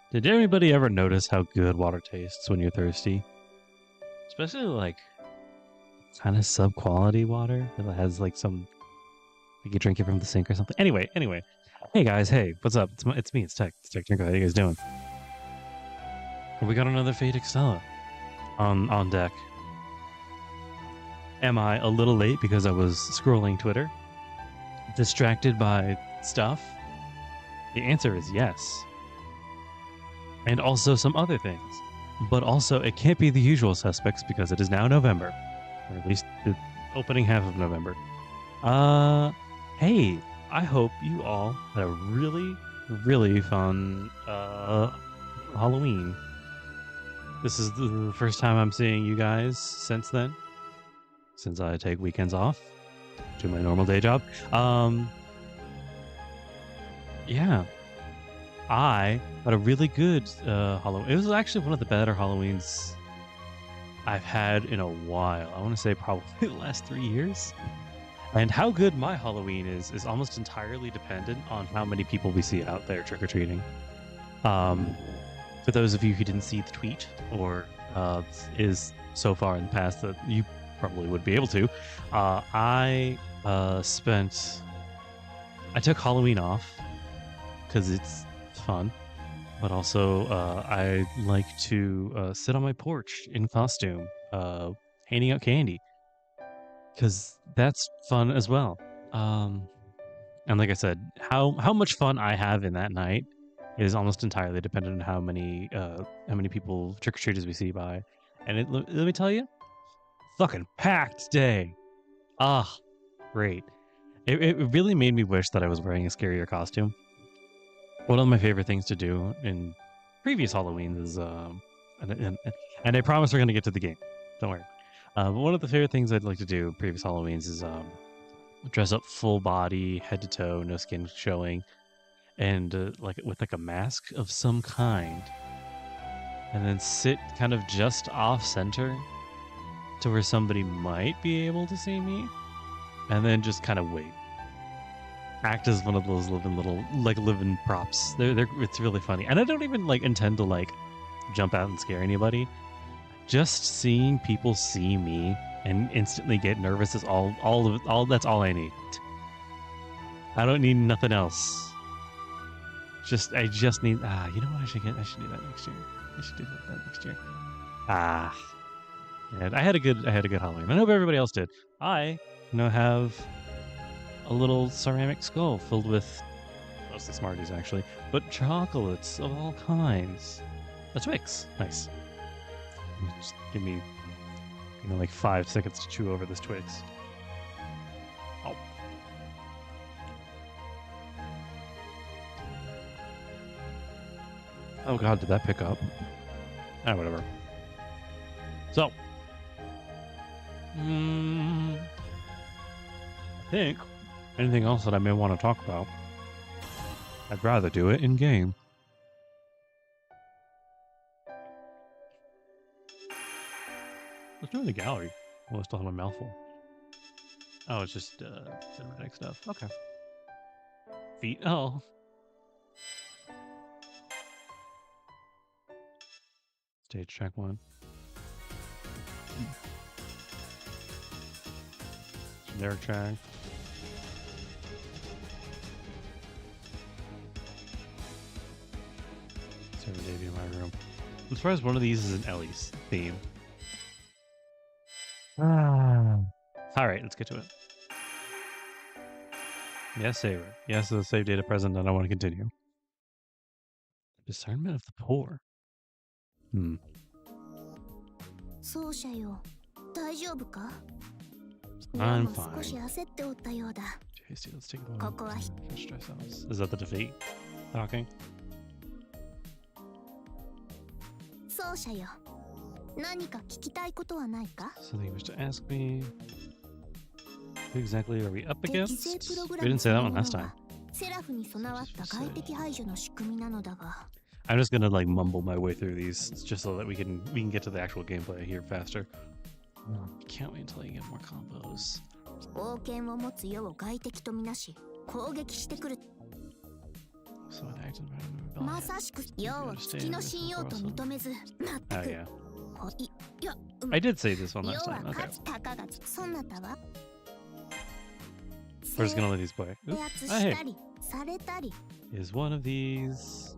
Did anybody ever notice how good water tastes when you're thirsty? Especially like kind of sub-quality water that has like some, like you drink it from the sink or something. Anyway. Hey guys, hey, what's up? It's me, it's Tech. It's Tech Drinker. How you guys doing? We got another Fate Extella on deck. Am I a little late because I was scrolling Twitter? Distracted by stuff? The answer is yes. And also some other things. But also, it can't be the usual suspects because it is now November. Or at least the opening half of November. Hey, I hope you all had a really, really fun Halloween. This is the first time I'm seeing you guys since then. Since I take weekends off to my normal day job. Yeah. I had a really good Halloween. It was actually one of the better Halloweens I've had in a while. I want to say probably the last 3 years. And how good my Halloween is almost entirely dependent on how many people we see out there trick-or-treating. For those of you who didn't see the tweet or is so far in the past that you probably would be able to, I took Halloween off because it's fun, but also I like to sit on my porch in costume, handing out candy, because that's fun as well. And like I said, how much fun I have in that night is almost entirely dependent on how many people trick-or-treaters we see by. And let me tell you, fucking packed day. Ah, great. It really made me wish that I was wearing a scarier costume. One of my favorite things to do in previous Halloweens is, and I promise we're going to get to the game. Don't worry. But one of the favorite things I'd like to do previous Halloweens is dress up full body, head to toe, no skin showing, and like with like a mask of some kind, and then sit kind of just off center to where somebody might be able to see me, and then just kind of wait. Act as one of those living props. It's really funny, and I don't even like intend to like jump out and scare anybody. Just seeing people see me and instantly get nervous is all that's all I need. I don't need nothing else. I just need you know what I should do that next year. I should do that next year. And I had a good Halloween. I hope everybody else did. I have a little ceramic skull filled with mostly Smarties actually, but chocolates of all kinds. A Twix. Nice. Just give me like 5 seconds to chew over this Twix. Oh god, did that pick up? Whatever. So I think anything else that I may want to talk about, I'd rather do it in game. Let's do it in the gallery. Well, I still have my mouth full. Oh, it's just cinematic stuff. Okay. Feet. Oh. Stage track 1. Generic track. Sarah Davey in my room. I'm surprised one of these is an Ellie's theme. Alright, let's get to it. Yes, saver. Yes, the save data present, and I want to continue. Discernment of the poor. I'm fine. Tasty, let's take one. Stress out. Is that the defeat talking? Something you wish to ask me? Who exactly are we up against? We didn't say that one last time. I'm just gonna like mumble my way through these just so that we can get to the actual gameplay here faster. Can't wait until you get more combos. So an activeまさしく要は月の信用と認めず、まったく。Oh yeah. I did say this one last time. Okay. We're just gonna let these play. Oops. Oh, hey. Is one of these.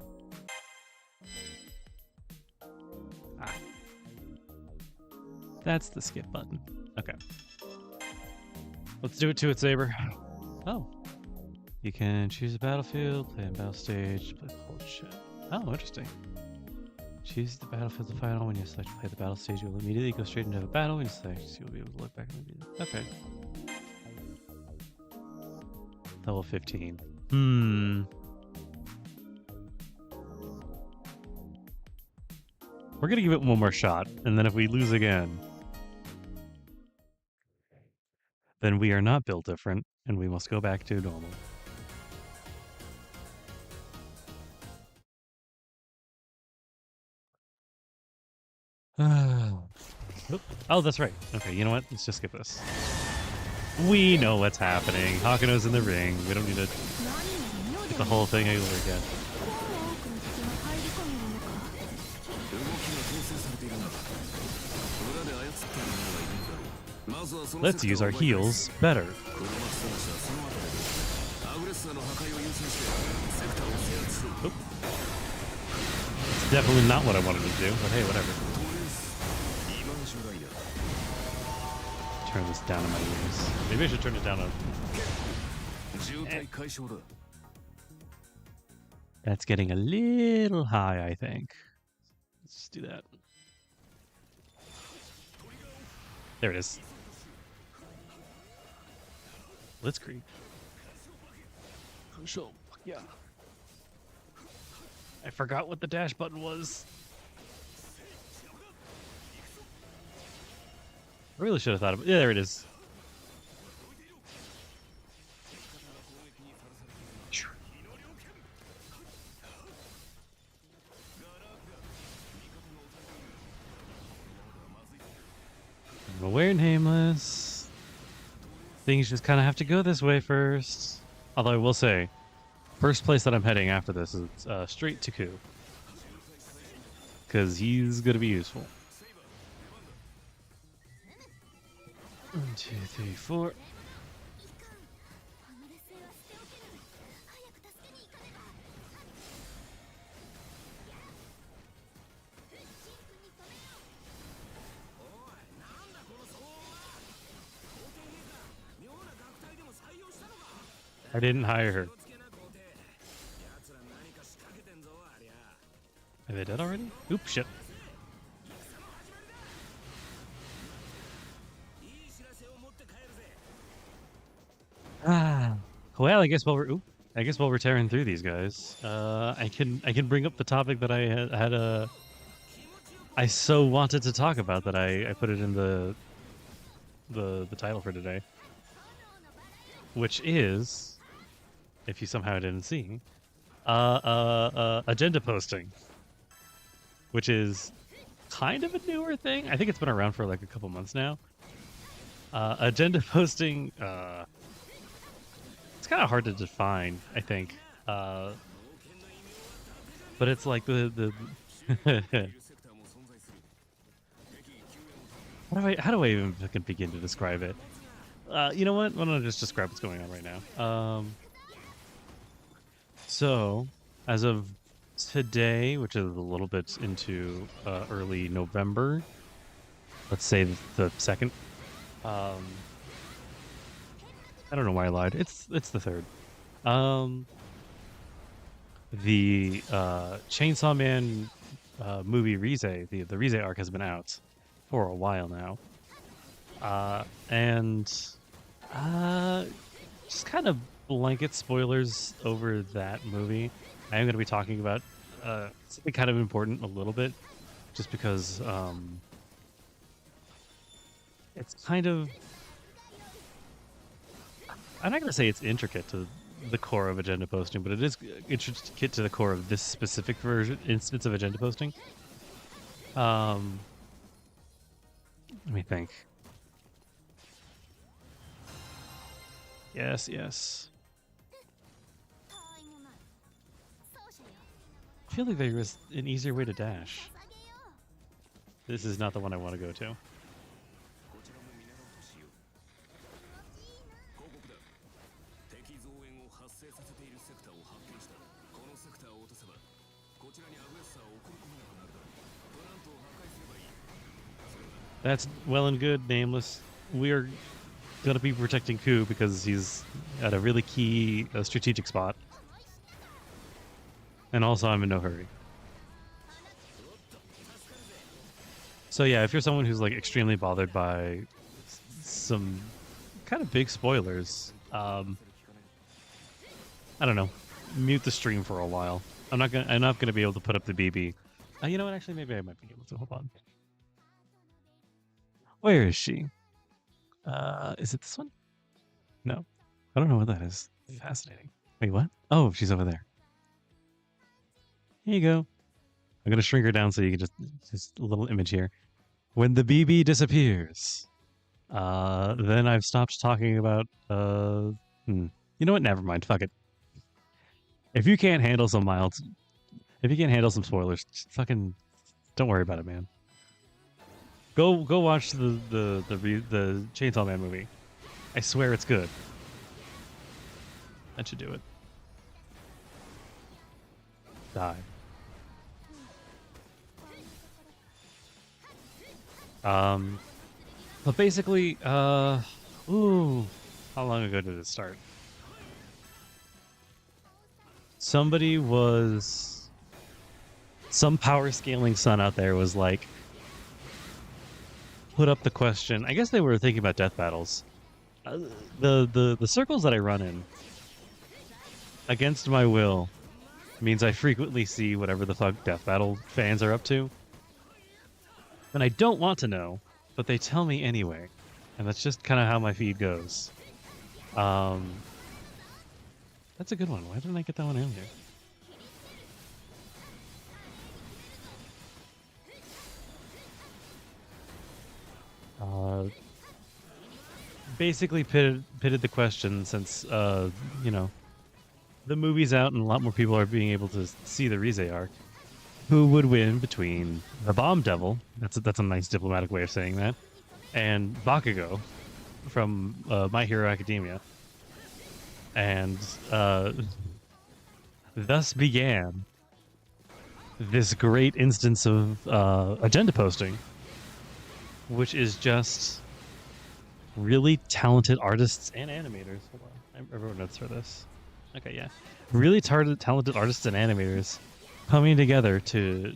Ah. That's the skip button. Okay. Let's do it to it, Saber. Oh. You can choose a battlefield, play a battle stage, play the whole shit. Oh, interesting. Choose the battlefield to fight on. When you select to play the battle stage, you'll immediately go straight into the battle. When you select, you'll be able to look back and immediately. Okay. Level 15. We're gonna give it one more shot, and then if we lose again, then we are not built different, and we must go back to normal. Oh, that's right. Okay, you know what? Let's just skip this. We know what's happening. Hakuno's in the ring. We don't need to get the whole thing over again. Let's use our heals better. Oop. It's definitely not what I wanted to do, but hey, whatever. Turn this down in my ears. Maybe I should turn it down on. That's getting a little high, I think. Let's do that. There it is. Blitzkrieg. Crucial. Yeah. I forgot what the dash button was. I really should have thought of it. Yeah, there it is. I'm aware, nameless. Things just kind of have to go this way first. Although I will say, first place that I'm heading after this is straight to Ku. Because he's going to be useful. 1, 2, 3, 4. I didn't hire her. Are they dead already? Oops, shit. Well, I guess while we're tearing through these guys, I can bring up the topic that I had I so wanted to talk about that I put it in the title for today, which is, if you somehow didn't see, agenda posting, which is kind of a newer thing. I think it's been around for like a couple months now. Agenda posting, it's kind of hard to define, I think. But it's like the how do I even begin to describe it? You know what? Why don't I just describe what's going on right now? So, as of today, which is a little bit into early November, let's say the 2nd. I don't know why I lied. It's the 3rd. The Chainsaw Man movie Rize, the Rize arc has been out for a while now. And just kind of blanket spoilers over that movie. I am going to be talking about something kind of important a little bit, just because it's kind of... I'm not going to say it's intricate to the core of agenda posting, but it is intricate to the core of this specific instance of agenda posting. Let me think. Yes. feel like there was an easier way to dash. This is not the one I want to go to. That's well and good, Nameless. We're going to be protecting Ku because he's at a really key strategic spot. And also, I'm in no hurry. So yeah, if you're someone who's like extremely bothered by some kind of big spoilers, I don't know, mute the stream for a while. I'm not gonna be able to put up the BB. You know what? Actually, maybe I might be able to. Hold on. Where is she? Is it this one? No, I don't know what that is. Fascinating. Wait, what? Oh, she's over there. Here you go. I'm gonna shrink her down so you can just a little image here. When the BB disappears, then I've stopped talking about. You know what? Never mind. Fuck it. If you can't handle some spoilers, fucking don't worry about it, man. Go watch the Chainsaw Man movie. I swear it's good. That should do it. Die. But basically, how long ago did it start? Some power scaling son out there was like, put up the question. I guess they were thinking about death battles. The circles that I run in, against my will, means I frequently see whatever the fuck death battle fans are up to. And I don't want to know, but they tell me anyway. And that's just kind of how my feed goes. That's a good one. Why didn't I get that one earlier? Basically pitted the question, since, you know, the movie's out and a lot more people are being able to see the Rize arc. Who would win between the Bomb Devil, that's a nice diplomatic way of saying that, and Bakugo from My Hero Academia. And thus began this great instance of agenda posting, which is just really talented artists and animators. Hold on, I wrote notes for this. Okay, yeah. Really talented artists and animators coming together to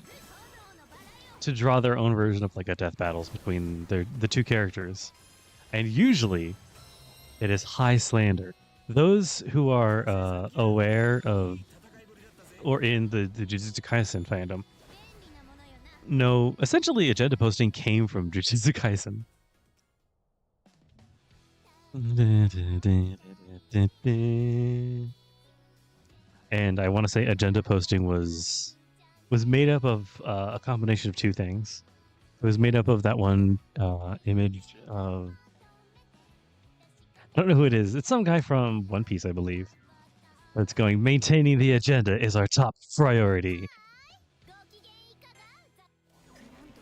draw their own version of like a death battles between the two characters. And usually it is high slander. Those who are aware of or in the Jujutsu Kaisen fandom know essentially agenda posting came from Jujutsu Kaisen. And I want to say agenda posting was made up of a combination of two things. It was made up of that one image of, I don't know who it is. It's some guy from One Piece, I believe. It's going, maintaining the agenda is our top priority.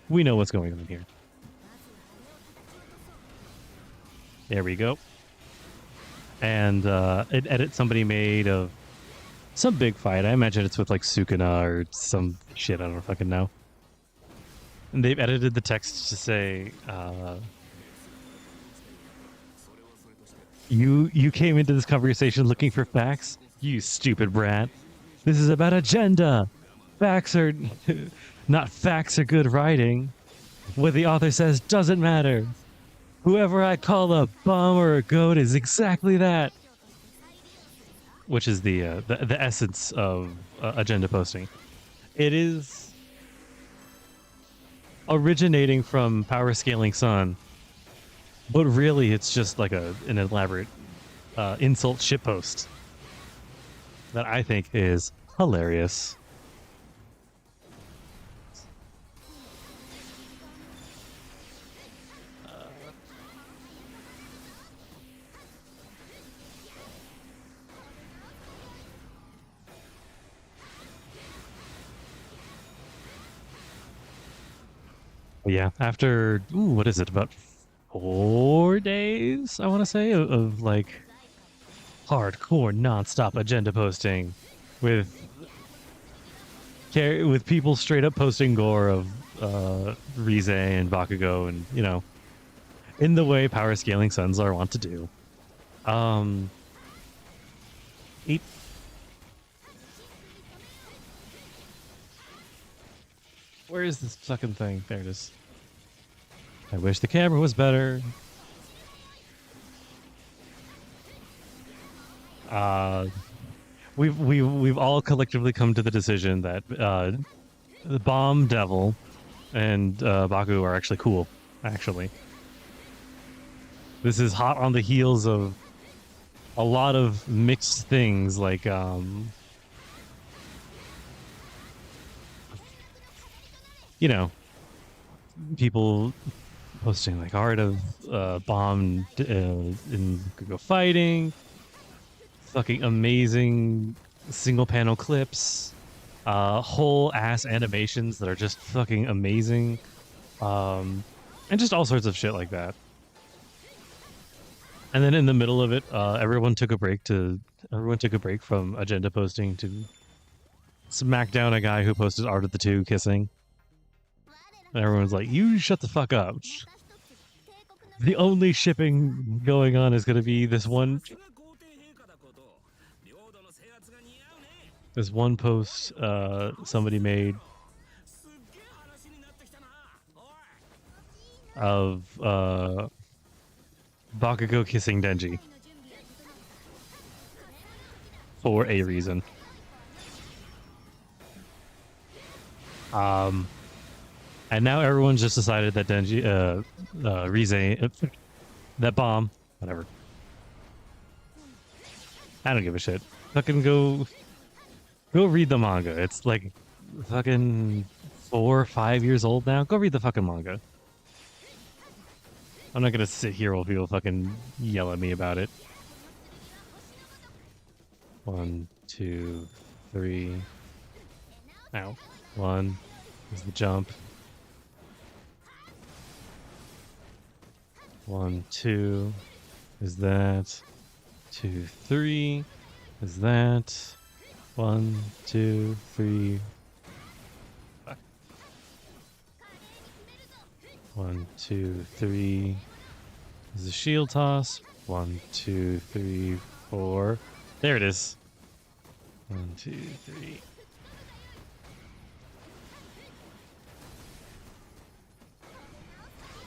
We know what's going on here. There we go. And an edit somebody made of some big fight. I imagine it's with like Sukuna or some shit. I don't fucking know. And they've edited the text to say, you came into this conversation looking for facts? You stupid brat. This is about agenda. Facts are... not facts are good writing. What the author says doesn't matter. Whoever I call a bum or a goat is exactly that. Which is the essence of agenda posting. It is originating from Power Scaling Sun, but really it's just like an elaborate insult shitpost that I think is hilarious. Yeah, after what is it, about 4 days, I want to say, of like hardcore nonstop agenda posting with people straight up posting gore of Rize and Bakugo, and in the way power scaling sons are wont to do. Um, eight. Where is this fucking thing? There it is. I wish the camera was better. We've all collectively come to the decision that the Bomb Devil and Baku are actually cool. Actually, this is hot on the heels of a lot of mixed things, like people posting like art of Bomb in Google fighting, fucking amazing single panel clips, whole ass animations that are just fucking amazing, and just all sorts of shit like that. And then in the middle of it, everyone took a break from agenda posting to smack down a guy who posted art of the two kissing. And everyone's like, "You shut the fuck up." The only shipping going on is going to be this one post somebody made of Bakugo kissing Denji for a reason. And now everyone's just decided that Denji, Rize, that Bomb, whatever. I don't give a shit. Fucking go read the manga. It's like fucking 4 or 5 years old now. Go read the fucking manga. I'm not gonna sit here while people fucking yell at me about it. 1, 2, 3. Ow. 1 is the jump. 1, 2 is that. 2, 3 is that. 1, 2, 3. 1, 2, 3 is the shield toss. 1, 2, 3, 4. There it is. 1, 2, 3.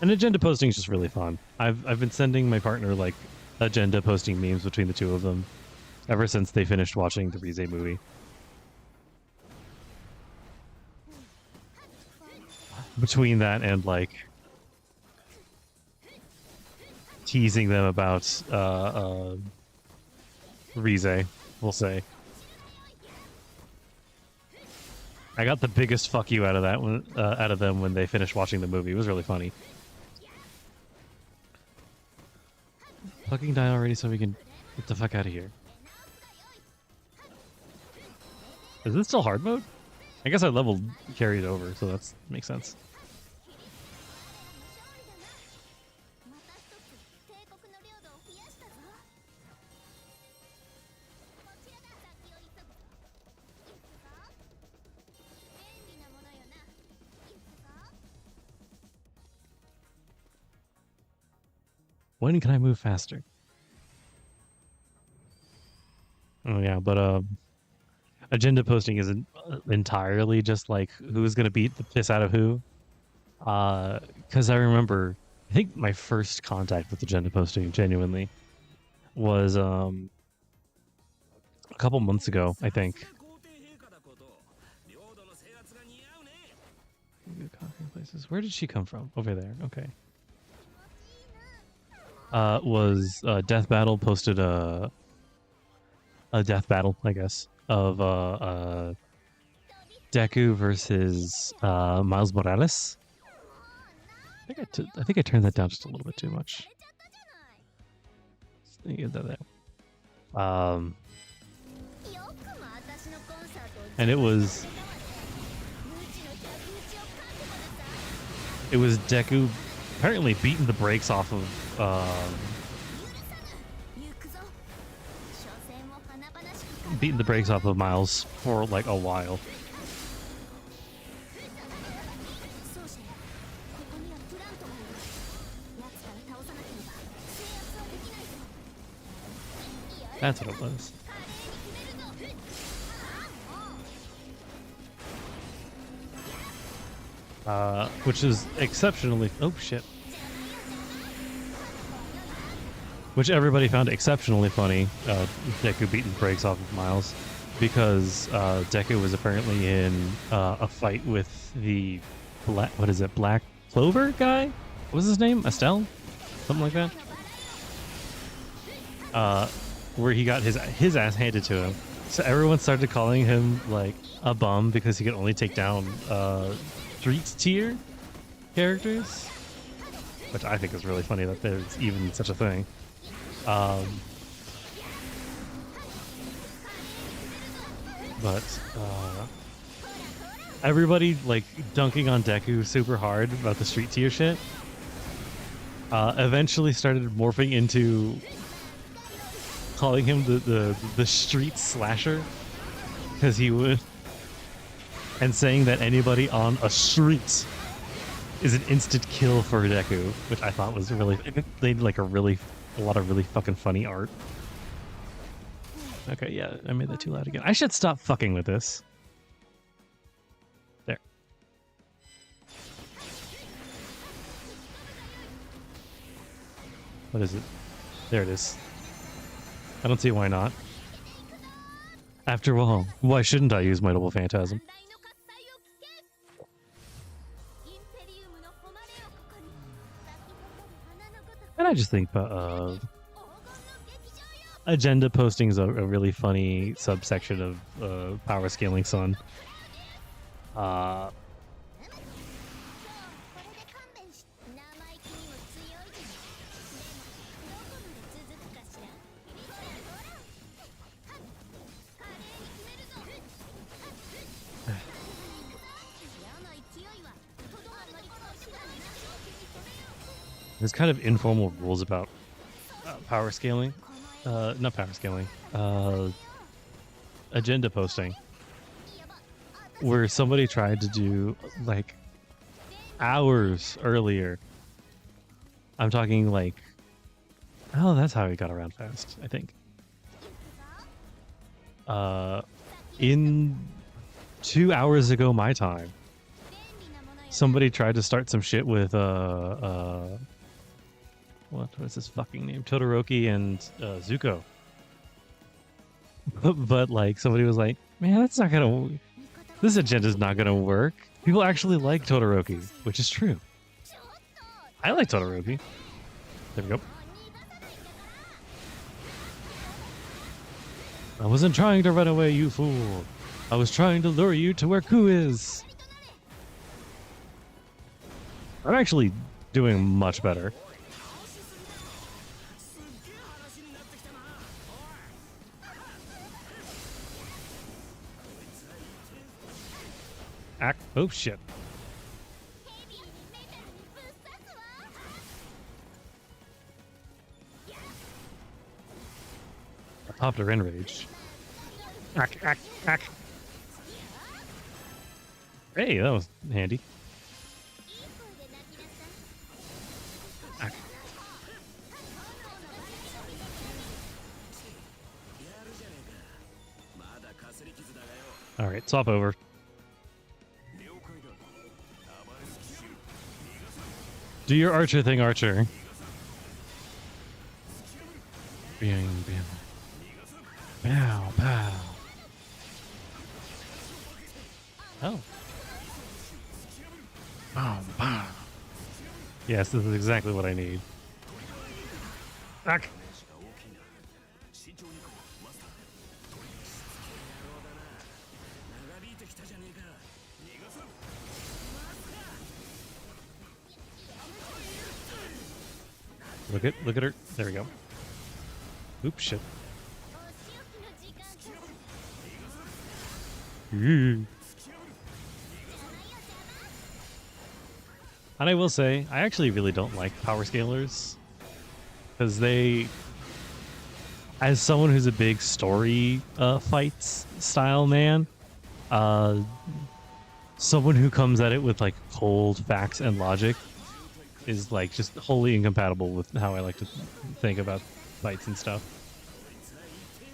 And agenda posting is just really fun. I've been sending my partner like agenda posting memes between the two of them ever since they finished watching the Rize movie. Between that and like teasing them about Rize, we'll say. I got the biggest fuck you out of that one, out of them when they finished watching the movie. It was really funny. Fucking die already so we can get the fuck out of here. Is this still hard mode? I guess I leveled carried over, so that makes sense. When can I move faster? Oh yeah, but agenda posting isn't entirely just like who's gonna beat the piss out of who. Because I remember, I think my first contact with agenda posting genuinely was a couple months ago, I think. Places. Where did she come from? Over there. Okay. Was Death Battle posted a death battle, I guess, of Deku versus Miles Morales. I think I turned that down just a little bit too much. Get that there. And it was it was Deku apparently beating the brakes off of Miles for like a while. That's what it was. Which is exceptionally... Oh, shit. Which everybody found exceptionally funny, Deku beating the brakes off of Miles, because Deku was apparently in a fight with the Black Clover guy? What was his name? Estelle? Something like that? Where he got his ass handed to him. So everyone started calling him, like, a bum because he could only take down street tier characters, which I think is really funny that there's even such a thing. But everybody like dunking on Deku super hard about the street tier shit eventually started morphing into calling him the street slasher, because he would, and saying that anybody on a street is an instant kill for Deku, which I thought was really, they did like a lot of really fucking funny art. Okay, yeah, I made that too loud again. I should stop fucking with this. There. What is it? There it is. I don't see why not. After all, why shouldn't I use my double phantasm? And I just think agenda posting is a really funny subsection of power scaling Sun. There's kind of informal rules about power scaling. Not power scaling. Agenda posting. Where somebody tried to do, like, hours earlier. I'm talking, like... Oh, that's how he got around fast, I think. In 2 hours ago my time, somebody tried to start some shit with, what is his fucking name? Todoroki and Zuko. But like somebody was like, man, that's not gonna, this agenda's not gonna work. People actually like Todoroki, which is true. I like Todoroki. There we go. I wasn't trying to run away, you fool. I was trying to lure you to where Ku is. I'm actually doing much better. Oh shit. I popped her enraged. Ack. Hey, that was handy. Ack. All right, swap over. Do your archer thing, Archer. Bam, bam. Pow, pow. Oh. Pow, pow. Yes, this is exactly what I need. Ack. Look at her. There we go. Oops, shit. I'm And I will say, I actually really don't like power scalers because they, as someone who's a big story fights style man, someone who comes at it with like cold facts and logic is like just wholly incompatible with how I like to think about fights and stuff.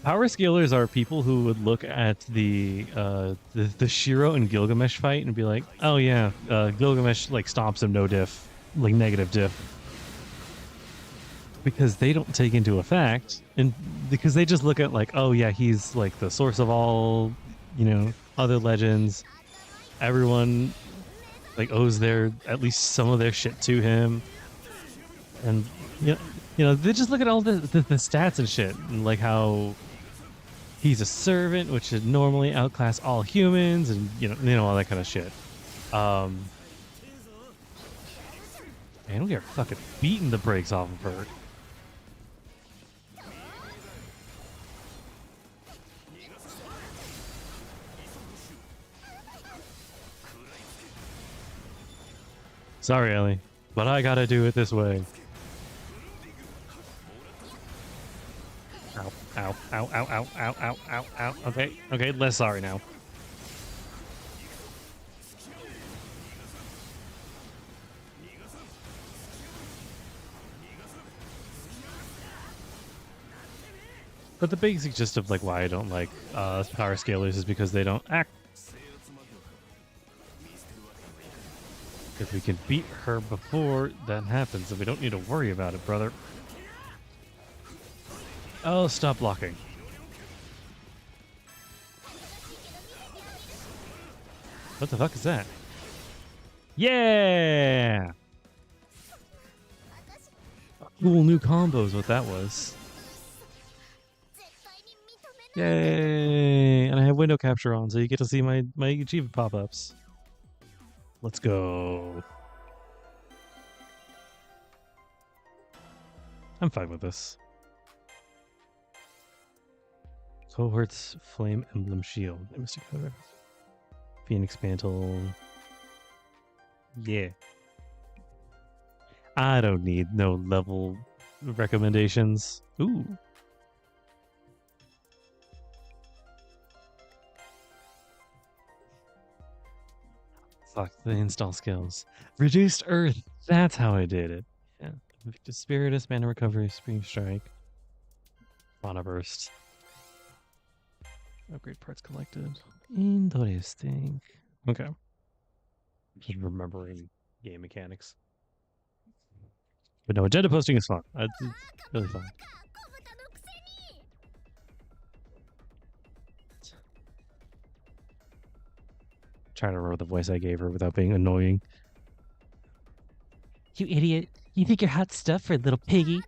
Power scalers are people who would look at the Shiro and Gilgamesh fight and be like, oh yeah, Gilgamesh like stomps him no diff, like negative diff. Because they don't take into effect, and because they just look at like, oh yeah, he's like the source of all, you know, other legends. Everyone like owes their at least some of their shit to him, and you know they just look at all the stats and shit, and like how he's a servant, which should normally outclass all humans, and you know all that kind of shit. Man, we are fucking beating the brakes off of her. Sorry, Ellie, but I gotta do it this way. Ow, ow, ow, ow, ow, ow, ow, ow, ow. Okay, less sorry now. But the basic gist of like why I don't like power scalers is because they don't act. If we can beat her before that happens, then we don't need to worry about it, brother. Oh, stop blocking. What the fuck is that? Yeah! Cool new combo is what that was. Yay! And I have window capture on, so you get to see my achievement pop-ups. Let's go. I'm fine with this. Cohort's Flame Emblem Shield. Mr. Cover. Phoenix Mantle. Yeah. I don't need no level recommendations. Ooh. Fuck the install skills. Reduced Earth. That's how I did it. Yeah. Spiritus, Mana Recovery, Spring Strike. Fauna Burst. Upgrade parts collected. Interesting. Okay. Just remembering game mechanics. But no, agenda posting is fun. It's really fun. Trying to remember the voice I gave her without being annoying. You idiot. You think you're hot stuff for a little piggy?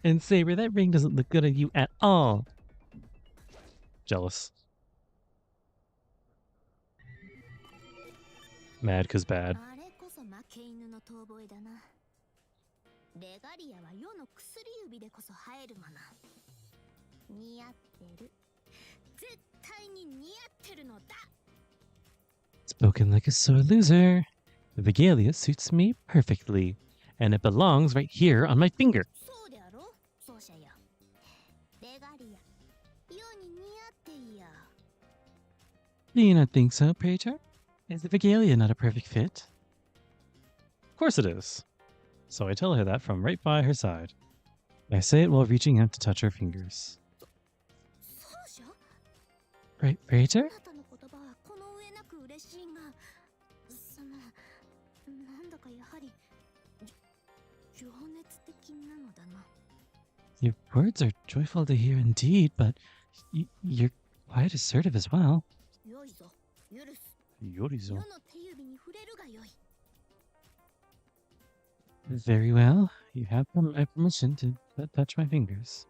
And Saber, that ring doesn't look good on you at all. Jealous. Mad 'cause bad. Spoken like a sore loser. The Regalia suits me perfectly, and it belongs right here on my finger. Do you not think so, Praetor? Is the Regalia not a perfect fit? Of course it is. So I tell her that from right by her side. I say it while reaching out to touch her fingers. Right, Praetor? Your words are joyful to hear indeed, but you're quite assertive as well. Yorizo. Very well. You have my permission to touch my fingers.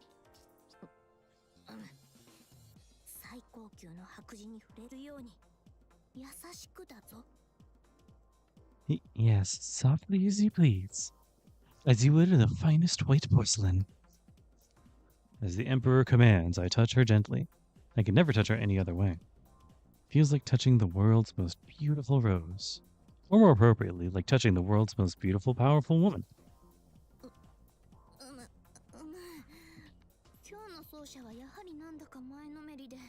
Yes, softly as you please. As you would in the finest white porcelain. As the Emperor commands, I touch her gently. I can never touch her any other way. Feels like touching the world's most beautiful rose. Or more appropriately, like touching the world's most beautiful, powerful woman. 今日の奏者はやはりなんだか前のめりで、よ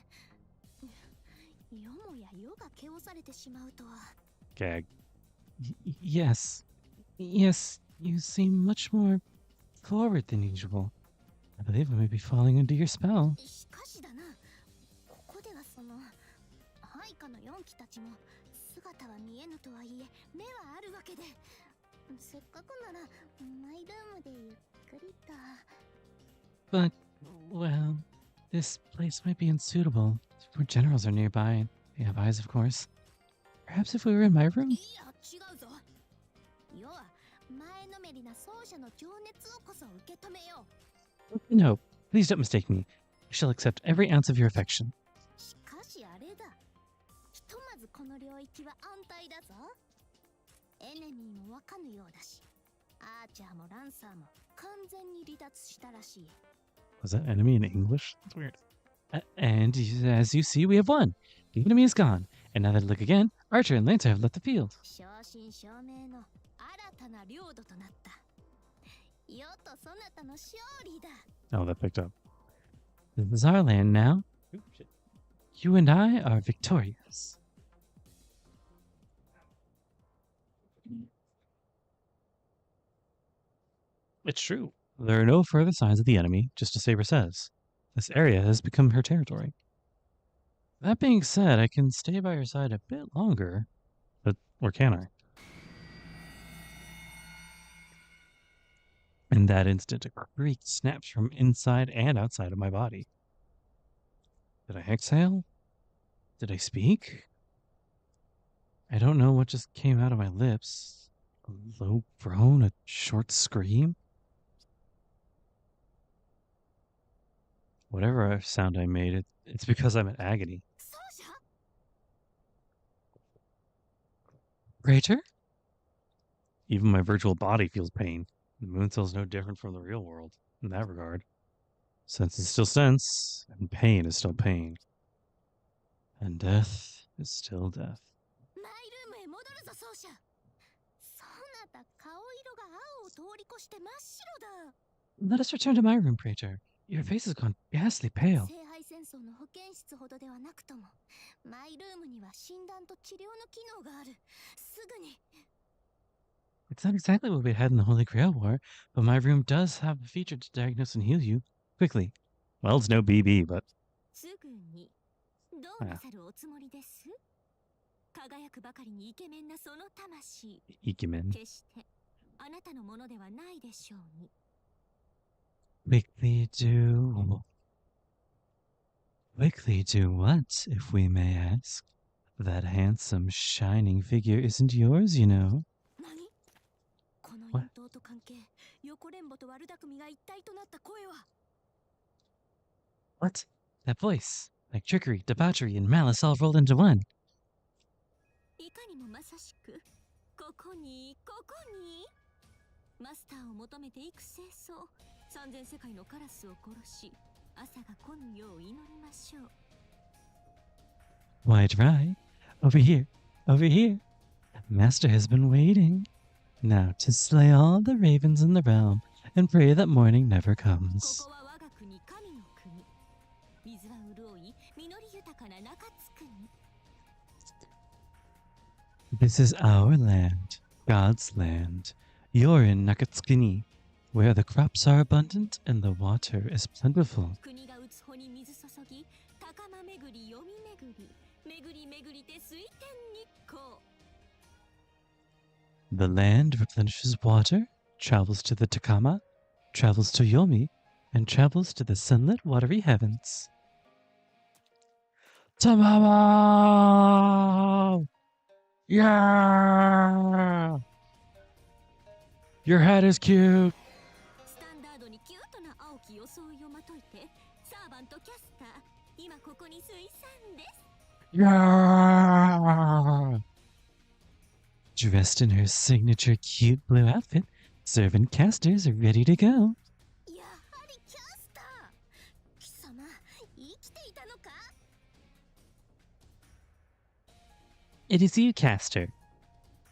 もや世が汚されてしまうとは。Gag. Yes. Yes, you seem much more forward than usual. I believe I may be falling under your spell. しかしだな、ここではその配下の4機たちも姿は見えぬとはいえ目はあるわけで、せっかくならマイルームでゆっくりと。But, well, this place might be unsuitable. More generals are nearby. They have eyes, of course. Perhaps if we were in my room? いや違うぞ。世は前のめりな奏者の情熱をこそ受け止めよう。 No, please don't mistake me. I shall accept every ounce of your affection. しかしあれだ。ひとまずこの領域は安泰だぞ。エネミーもわかぬようだし、アーチャーもランサーも完全に離脱したらしい。Was that enemy in English? That's weird. And as you see, we have won. The enemy is gone. And now that I look again, Archer and Lancer have left the field. 正真正銘の新たな領土となった。世とそなたの勝利だ。Oh, that picked up. This is our land now. Ooh, shit. You and I are victorious. It's true. There are no further signs of the enemy, just as Saber says. This area has become her territory. That being said, I can stay by your side a bit longer. But, or can I? In that instant, a creak snaps from inside and outside of my body. Did I exhale? Did I speak? I don't know what just came out of my lips. A low groan, a short scream? Whatever sound I made, it's because I'm in agony. Praetor? Even my virtual body feels pain. The moon cell's no different from the real world in that regard. Sense is still sense, and pain is still pain. And death is still death. Let us return to my room, Praetor. Your face has gone ghastly pale. It's not exactly what we had in the Holy Grail War, but my room does have a feature to diagnose and heal you quickly. Well, it's no BB, but... Ikemen. Quickly do what, if we may ask? That handsome, shining figure isn't yours, you know. What? What? That voice. Like trickery, debauchery, and malice all rolled into one. Why try? Over here. Over here. Master has been waiting. Now to slay all the ravens in the realm and pray that morning never comes. This is our land, God's land. You're in Nakatsukini, where the crops are abundant and the water is plentiful. The land replenishes water, travels to the Takama, travels to Yomi, and travels to the sunlit, watery heavens. Tamamo! Yeah! Your hat is cute! Yeah! Dressed in her signature cute blue outfit, servant casters are ready to go. It is you, Castor.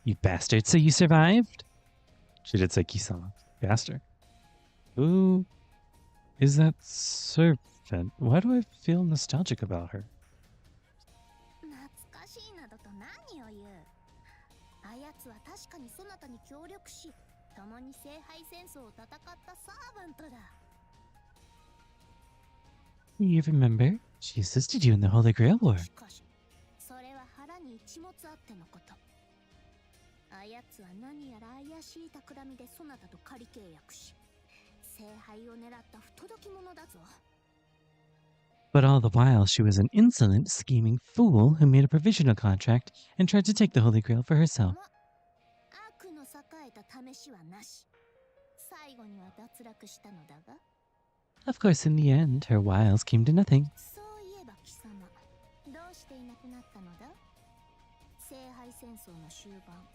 You bastard, so you survived? She did say Kisama. Castor. Who is that servant? Why do I feel nostalgic about her? 懐かしいなどと何を言う。あやつは確かにそなたに協力し、共に聖杯戦争を戦ったサーバントだ。You remember? She assisted you in the Holy Grail War. しかし、それは腹に一物あってのこと。あやつは何やら怪しい企みでそなたと仮契約し、聖杯を狙った不届き者だぞ。But all the while, she was an insolent, scheming fool who made a provisional contract and tried to take the Holy Grail for herself. 悪の栄えた試しはなし。最後には脱落したのだが。Of course, in the end, her wiles came to nothing. そういえば貴様、どうしていなくなったのだ？聖杯戦争の終盤、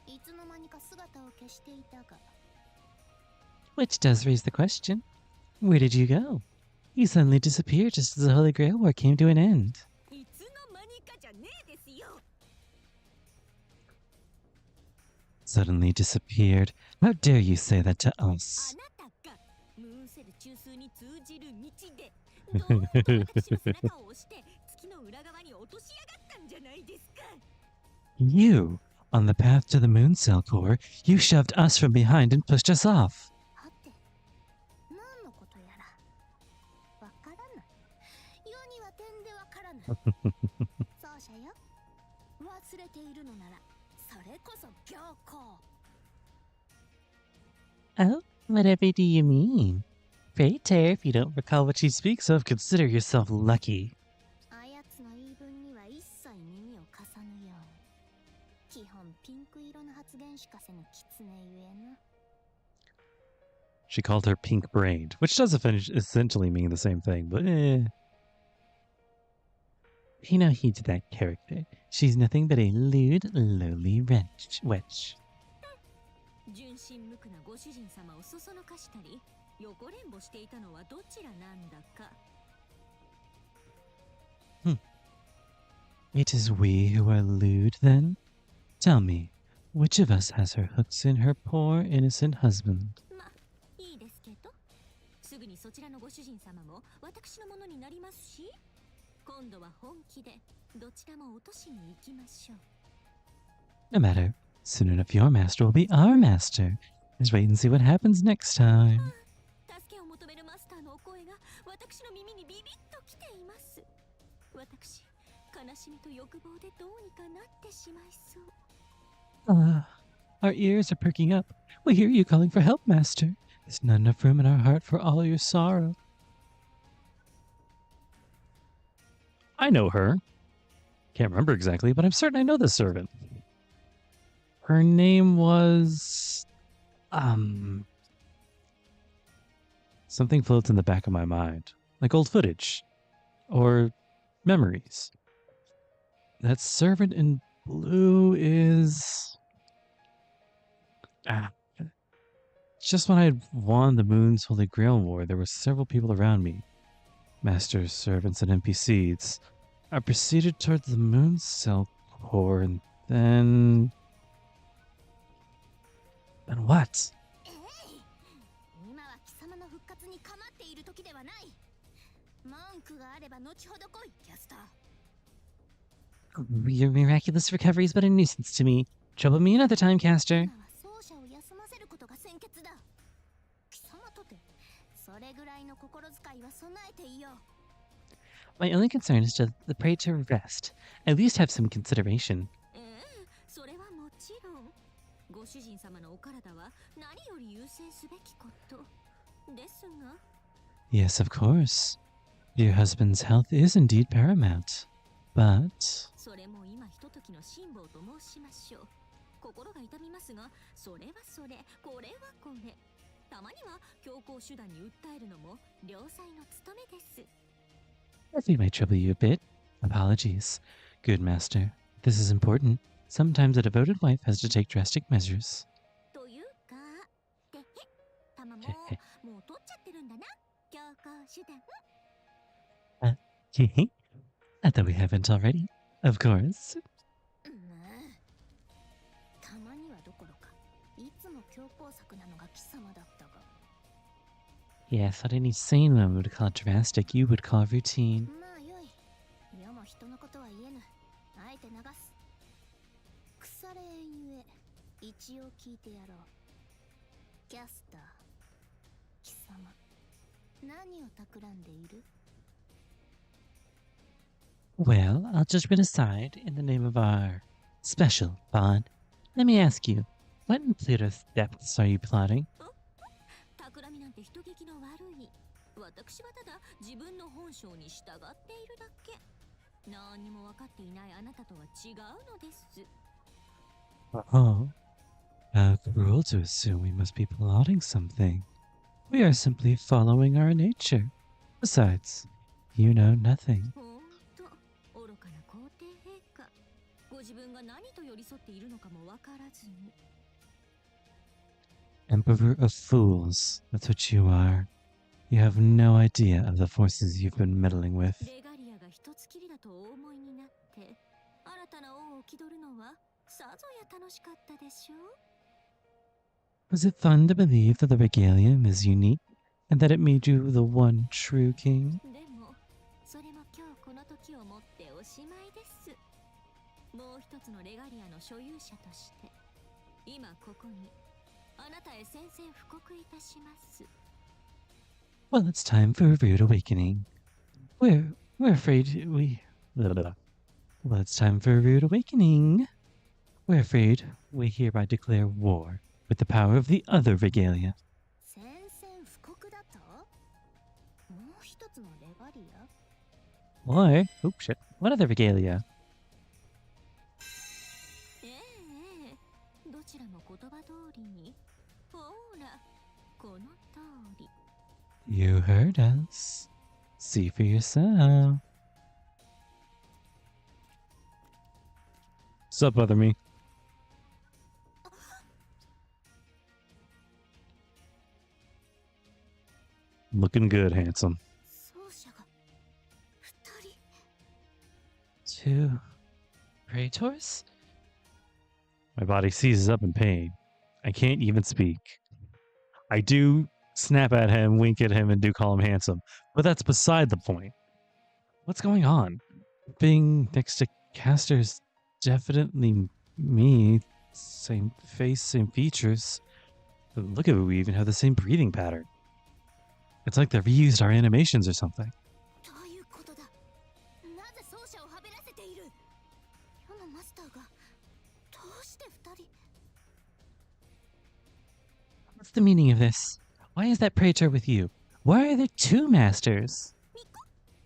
いつの間にか姿を消していたが。Which does raise the question, where did you go? You suddenly disappeared just as the Holy Grail War came to an end. いつの間にかじゃねえですよ。Suddenly disappeared? How dare you say that to us? あなたがムーンセル中枢に通じる道で、どうやって私の背中を押して月の裏側に落としやがったんじゃないですか。You, on the path to the Moon Cell Core, you shoved us from behind and pushed us off. はて、何のことやらわからない。世には点でわからない。そうじゃよ。忘れているのなら、それこそ強行。Oh, whatever do you mean? Pray tear, if you don't recall what she speaks of, consider yourself lucky. あやつの言い分には一切耳を貸さぬよう。基本ピンク色の発言しかせぬ狐ゆえな。She called her pink-brained, which does essentially mean the same thing, but eh. Pay no heed to that character. She's nothing but a lewd, lowly wretch. 純真無垢なご主人様をそそのかしたり、横連母していたのはどちらなんだか。It is we who are lewd, then? Tell me, which of us has her hooks in her poor, innocent husband? ま、いいですけど、すぐにそちらのご主人様も私のものになりますし、今度は本気でどちらも落としに行きましょう。No matter. Soon enough, your master will be our master. Let's wait and see what happens next time. 助けを求めるマスターのお声が私の耳にビビッときています。私、悲しみと欲望でどうにかなってしまいそう。Our ears are perking up. We hear you calling for help, master. There's not enough room in our heart for all your sorrow. I know her. Can't remember exactly, but I'm certain I know this servant. Her name was... Something floats in the back of my mind. Like old footage. Or memories. That servant in blue is... Just when I had won the Moon's Holy Grail War, there were several people around me. Masters, servants, and NPCs. I proceeded towards the Moon Cell Core, and then... Then what? 今は貴様の復活に構っている時ではない。文句があれば後ほど来い、キャスター。Your miraculous recovery is but a nuisance to me. Trouble me another time, Castor. 今は奏者を休ませることが先決だ。貴様とて、それぐらいの心遣いは備えていよう。My only concern is just the prey to rest. At least have some consideration. それはもちろん。ご主人様のお体は何より優先すべきこと。ですが。Yes, of course. Your husband's health is indeed paramount. But... それも今ひとときの辛抱と申しましょう。心が痛みますが、それはそれ、これはこれ。たまには強行手段に訴えるのも良妻の務めです。I think might trouble you a bit. Apologies. Good master. This is important. Sometimes a devoted wife has to take drastic measures. というか、てへ、たまももう取っちゃってるんだな。強行手段。I thought we haven't already. Of course. ま Yes, what any sane one would call drastic, you would call routine. まあよい。世も人のことは言えぬ。あえて流す。腐れ縁ゆえ、一応聞いてやろう。キャスター、貴様、何を企んでいる？ Well, I'll judge it aside in the name of our special bond. Let me ask you, what in Pluto's depths are you plotting? 企みなんて人聞きの悪い。私はただ自分の本性に従っているだけ。何にも分かっていないあなたとは違うのです。Oh, how cruel to assume we must be plotting something. We are simply following our nature. Besides, you know nothing. ほんと、愚かな皇帝陛下。ご自分が何と寄り添っているのかも分からずに。Emperor of fools, that's what you are. You have no idea of the forces you've been meddling with. レガリアが一つきりだとお思いになって、新たな王を気取るのはさぞや楽しかったでしょう。Was it fun to believe that the regalium is unique and that it made you the one true king? でも、それも今日この時をもっておしまいです。もう一つのレガリアの所有者として、今ここにあなたへ宣戦布告いたします。Well, it's time for a rude awakening. We're afraid we... Blah, blah, blah. Well, it's time for a rude awakening. We're afraid we hereby declare war with the power of the other regalia. 宣戦布告だと？もう一つのレガリア？ Or... Oh, shit. What other regalia? どちらも言葉通りに。ほら、この通り。You heard us. See for yourself. What's up, other me? Looking good, handsome. 奏者が二人。 Two praetors? My body seizes up in pain. I can't even speak. I do snap at him, wink at him, and do call him handsome, but that's beside the point. What's going on? Being next to Castor's definitely me. Same face, same features. But look at it, we even have the same breathing pattern. It's like they reused our animations or something. どういうことだ？なぜ奏者をはべらせている？世のマスターがどうして二人？ What's the meaning of this? Why is that praetor with you? Why are there two masters?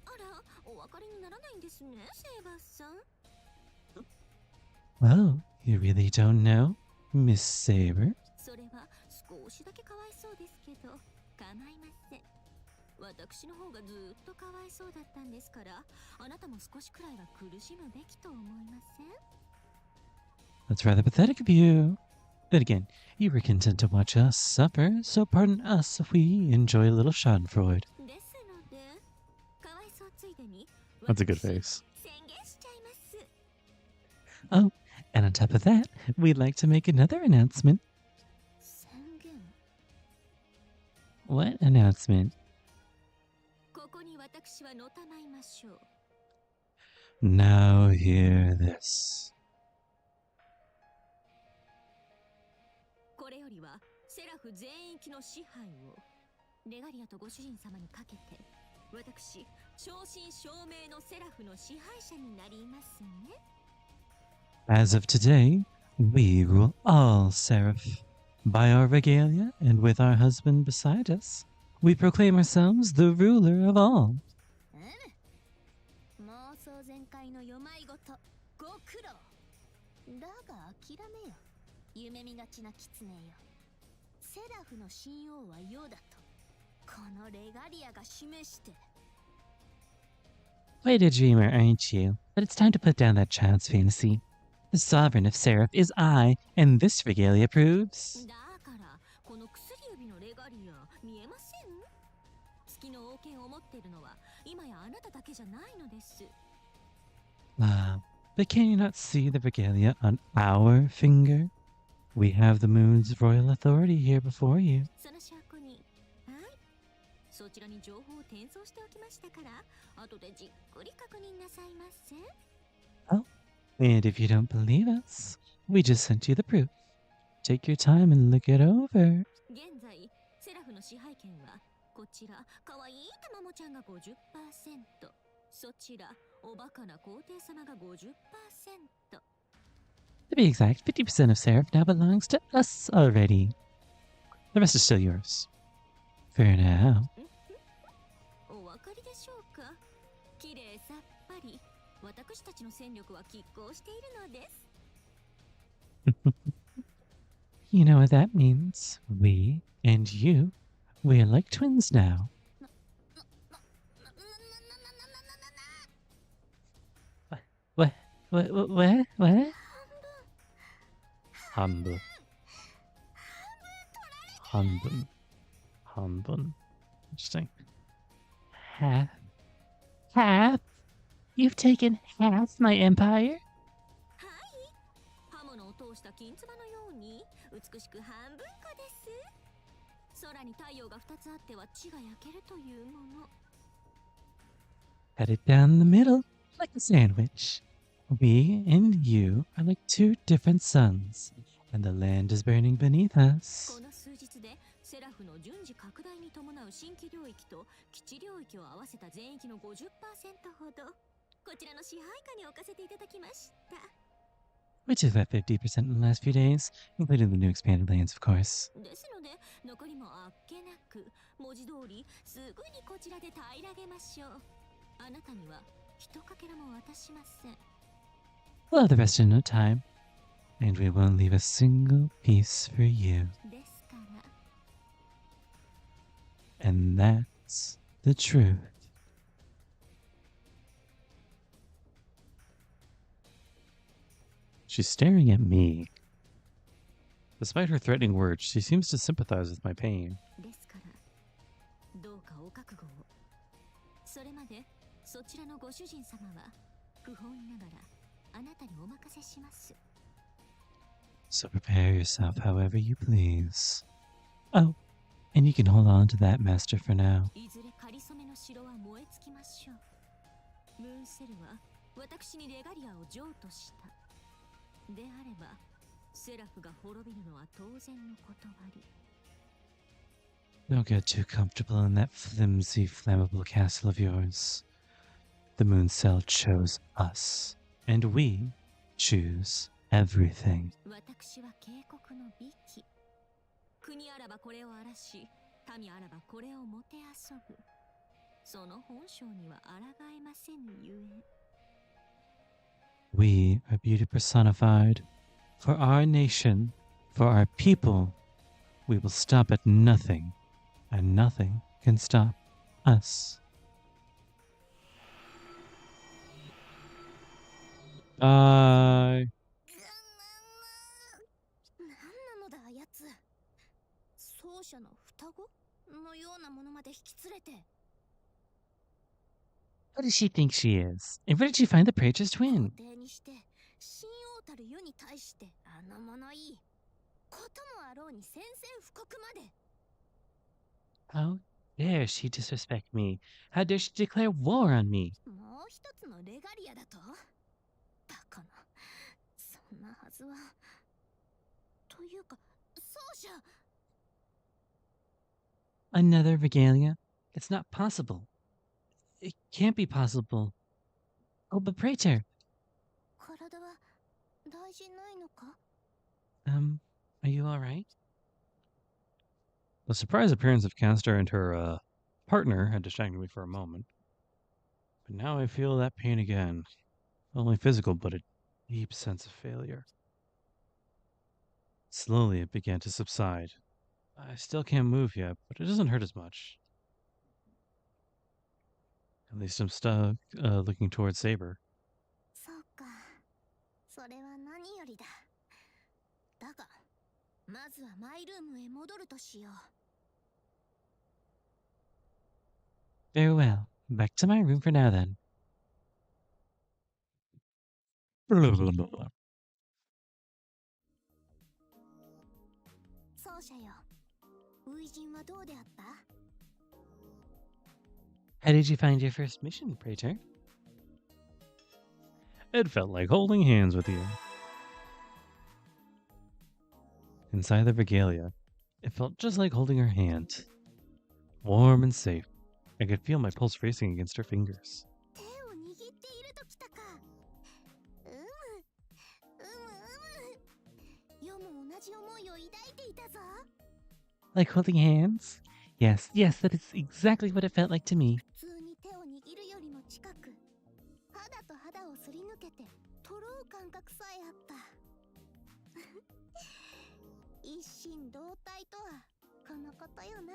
あら、お分かりにならないんですね、セイバーさん。Oh, you really don't know, Miss Saber? それは少しだけかわいそうですけど、構いません。私の方がずっとかわいそうだったんですから、あなたも少しくらいは苦しむべきと思いません？ That's rather pathetic of you. Then again, you were content to watch us suffer, so pardon us if we enjoy a little schadenfreude. ですので、かわいそうついでに、 That's a good face. 宣言しちゃいます。 Oh, and on top of that, we'd like to make another announcement. 宣言？ What announcement? ここに私はのたまいましょう。 Now hear this. これよりはセラフ全域の支配をレガリアとご主人様にかけて、私正真正銘のセラフの支配者になりますね。 As of today, we rule all Seraph. By our regalia and with our husband beside us, we proclaim ourselves the ruler of all. 妄想全開の世まいごとご苦労。だが諦めよ。夢見がちな狐よ。セラフの神王は世だとこのレガリアが示して。 Quite a dreamer, aren't you? But it's time to put down that child's fantasy. The sovereign of Seraph is I, and this regalia proves. だからこの薬指のレガリア見えません？月の王権を持っているのは今やあなただけじゃないのです。 But can you not see the regalia on our finger? We have the moon's royal authority here before you. その証拠に、はい。そちらに情報を転送しておきましたから、後でじっくり確認なさいませ。Oh, and if you don't believe us, we just sent you the proof. Take your time and look it over. 現在、セラフの支配権は、こちら、かわいいたまもちゃんが 50%、そちら、おバカな皇帝様が 50%。To be exact, 50% of Seraph now belongs to us already. The rest is still yours. For now. お分かりでしょうか？きれいさっぱり、私たちの戦力は拮抗しているのです。You know what that means. We and you, we're like twins now. What? What? Hanbun. Hanbun. Hanbun. Interesting. Half? Half? You've taken half my empire? 刃物を通した金唾のように美しく半分こです。空に太陽が2つあっては地が焼けるというもの。Cut it down the middle, like a sandwich. We and you are like two different suns, and the land is burning beneath us. この数日でセラフの順次拡大に伴う新規領域と基地領域を合わせた全域の 50% ほどこちらの支配下に置かせていただきました。We took that 50% in the last few days, including the new expanded lands, of course. ですので残りもあっけなく文字通りすぐにこちらで平らげましょう。あなたにはひとかけらも渡しません。We'll have the rest in no time, and we won't leave a single piece for you. ですから。And that's the truth. She's staring at me. Despite her threatening words, she seems to sympathize with my pain. ですから、どうかお覚悟を。それまでそちらのご主人様は不本意ながらあなたにお任せします。So prepare yourself however you please. Oh, and you can hold on to that, Master, for now. いずれかりそめの城は燃え尽きましょう。ムーンセルは私にレガリアを譲渡した。であれば、セラフが滅びるのは当然の断り。Don't get too comfortable in that flimsy, flammable castle of yours. The moon cell chose us, and we choose everything. 私は警告の美紀。国あらばこれを荒らし、民あらばこれをもてあそぶ。その本性には抗えませぬゆえ。We are beauty personified. For our nation, for our people, we will stop at nothing, and nothing can stop us. Bye. 何なのだあやつ。奏者の双子のようなものまで引き連れて。What does she think she is? And where did she find the Praetor's 皇 twin? 帝にして神王たる世に対してあの物言いこともあろうに宣戦布告まで。 How dare she disrespect me? How dare she declare war on me? もう一つのレガリアだと。バカな。そんなはずは。というか奏者。 Another regalia? It's not possible. It can't be possible. Oh, but Praetor. 体は大事ないのか。 Are you alright? The surprise appearance of Castor and her, partner had distracted me for a moment. But now I feel that pain again. Not only physical, but a deep sense of failure. Slowly it began to subside. I still can't move yet, but it doesn't hurt as much. At least I'm stuck, looking towards Saber. そうか。それは何よりだ。だが、まずはマイルームへ戻るとしよう。 Very well. Back to my room for now then. どうであった？ How did you find your first mission, Praetor? It felt like holding hands with you. Inside the regalia, it felt just like holding her hand. Warm and safe. I could feel my pulse racing against her fingers. 手を握っているときたか。ヨも同じ思いを抱いていたぞ。 Like holding hands? Yes, that is exactly what it felt like to me. 普通に手を握るよりも近く、肌と肌をすり抜けてとろう感覚さえあった。一心同体とはこのことよな。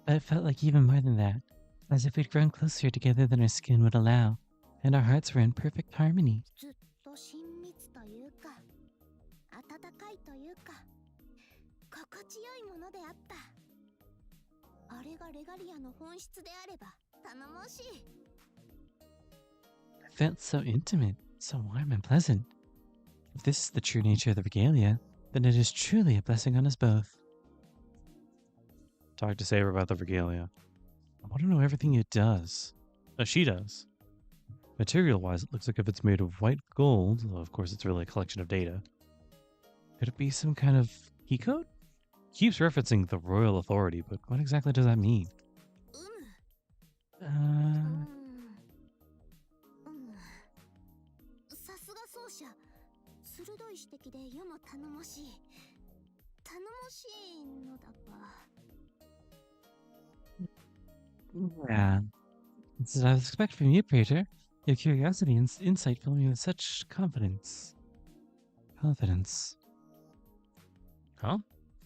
But it felt like even more than that, as if we'd grown closer together than our skin would allow, and our hearts were in perfect harmony. ずっと親密というか、温かいというか、心地よいものであった。あれがレガリアの本質であれば頼もしい。 It felt so intimate, so warm and pleasant. If this is the true nature of the regalia, then it is truly a blessing on us both. Talk to Saber about the regalia. I want to know everything it does. She does. Material-wise, it looks like if it's made of white gold, well, of course it's really a collection of data. Could it be some kind of key code? Keeps referencing the royal authority, but what exactly does that mean? さすが奏者。鋭い指摘で世も頼もしい。頼もしいのだが。 Yeah. That's what I was expecting from you, Praetor. Your curiosity and insight fill me with such confidence. Huh?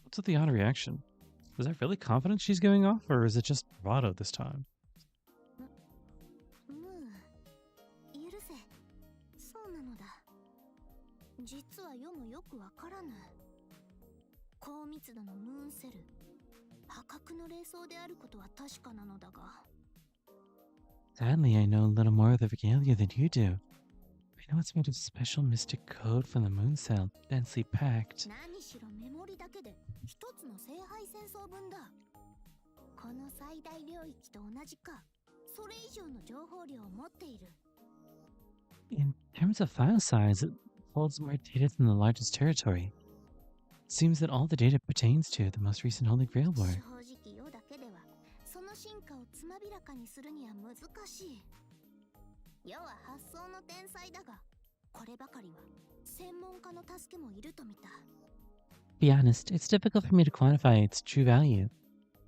What's with the odd reaction? Is that really confidence she's going off, or is it just bravado this time? 許せ。そうなのだ。実は世もよくわからぬ。高密度のムーンセル。破格の霊装であることは確かなのだが。 Sadly, I know a little more of the regalia than you do. I know it's made of special mystic code from the moon cell, densely packed. 何しろメモリだけで一つの聖杯戦争分だ。この最大領域と同じか、それ以上の情報量を持っている。 In terms of file size, it holds more data than the largest territory. It seems that all the data pertains to the most recent Holy Grail War. 正直世だけではその進化をつまびらかにするには難しい。世は発想の天才だが、こればかりは専門家の助けもいると見た。 To be honest, it's difficult for me to quantify its true value.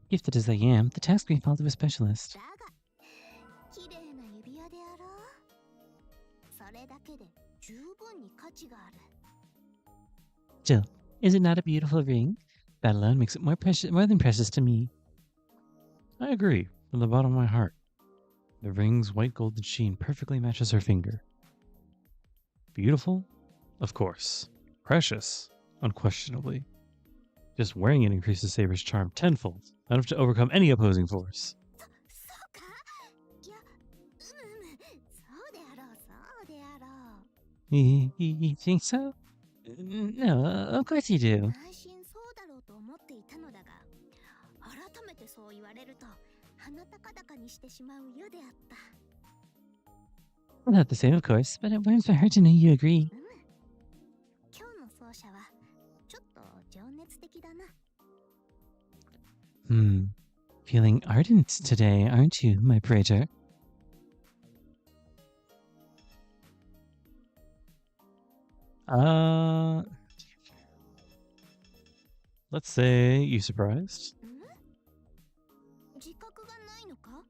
Gifted as I am, the task may fall to a specialist. だが、綺麗な指輪であろう。それだけで十分に価値がある。 Jill, is it not a beautiful ring? That alone makes it more than precious to me. I agree, from the bottom of my heart. The ring's white golden sheen perfectly matches her finger. Beautiful? Of course. Precious? Unquestionably. Just wearing it increases Saber's charm tenfold, enough to overcome any opposing force. そうか？いや、そうであろう、そうであろう。 You think so? No, of course you do. 内心そうだろうと思っていたのだが、改めてそう言われると鼻高々にしてしまう世であった。 Not the same, of course, but it warms my heart to know you agree. 今日の奏者はちょっと情熱的だな。 Feeling ardent today, aren't you, my praetor? Let's say you surprised? 自覚がないのか？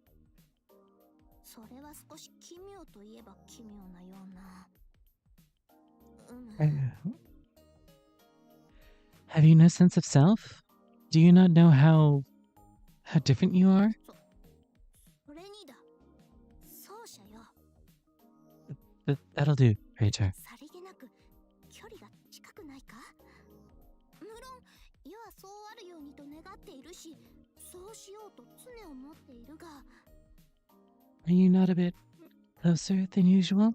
それは少し奇妙といえば奇妙なような。Have you no sense of self? Do you not know how different you are? それにだ。奏者よ。 That'll do, praetor. さりげなく距離が近くないか？無論世はそうあるようにと願っているし、そうしようと常思っているが。 Are you not a bit closer than usual?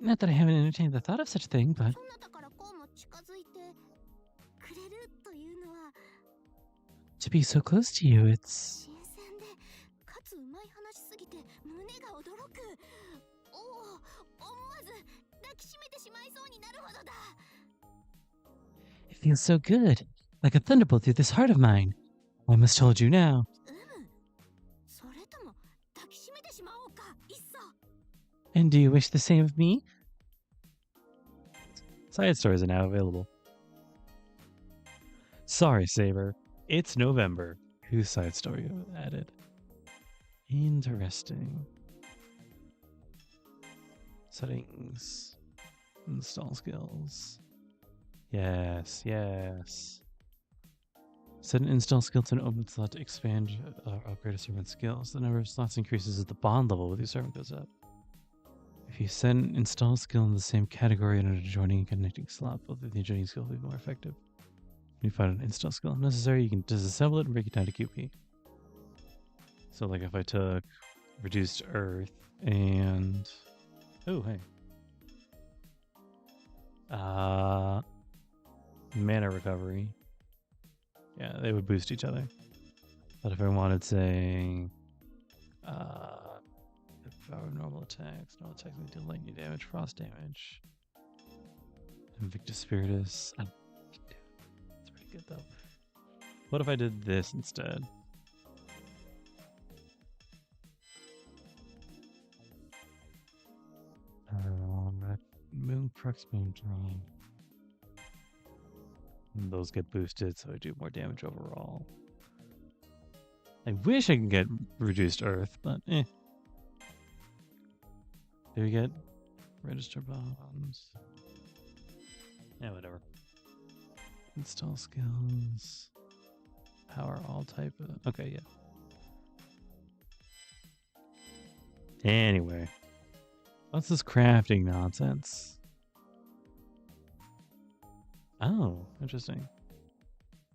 Not that I haven't entertained the thought of such a thing, but... そんなだからこうも近づいてくれるというのは To be so close to you, it's... 新鮮でかつうまい話すぎて胸が驚く。おお、思わず抱きしめてしまいそうになるほどだ。 It feels so good, like a thunderbolt through this heart of mine. I must hold you now. それとも抱きしめてしまおうか、いっそ。 And do you wish the same of me? Side stories are now available. Sorry, Saber. It's November. Whose side story added? Interesting. Settings. Install skills. Yes, yes. Set an install skill to an open slot to expand or upgrade a servant's skills. The number of slots increases as the bond level with your servant goes up. If you set an install skill in the same category in an adjoining connecting slot, both of the adjoining skill will be more effective. When you find an install skill necessary, you can disassemble it and break it down to QP. So like if I took reduced earth and... Oh, hey. Mana recovery. Yeah, they would boost each other. But if I wanted, say, power normal attacks will deal lightning damage, frost damage, Invictus Spiritus. It's pretty good though. What if I did this instead? Moon Crux Moon Draw. Those get boosted, so I do more damage overall. I wish I could get reduced earth, but eh. Do we get register bonds? Yeah, whatever. Install skills. Power all type of... Okay, yeah. Anyway. What's this crafting nonsense? Oh, interesting.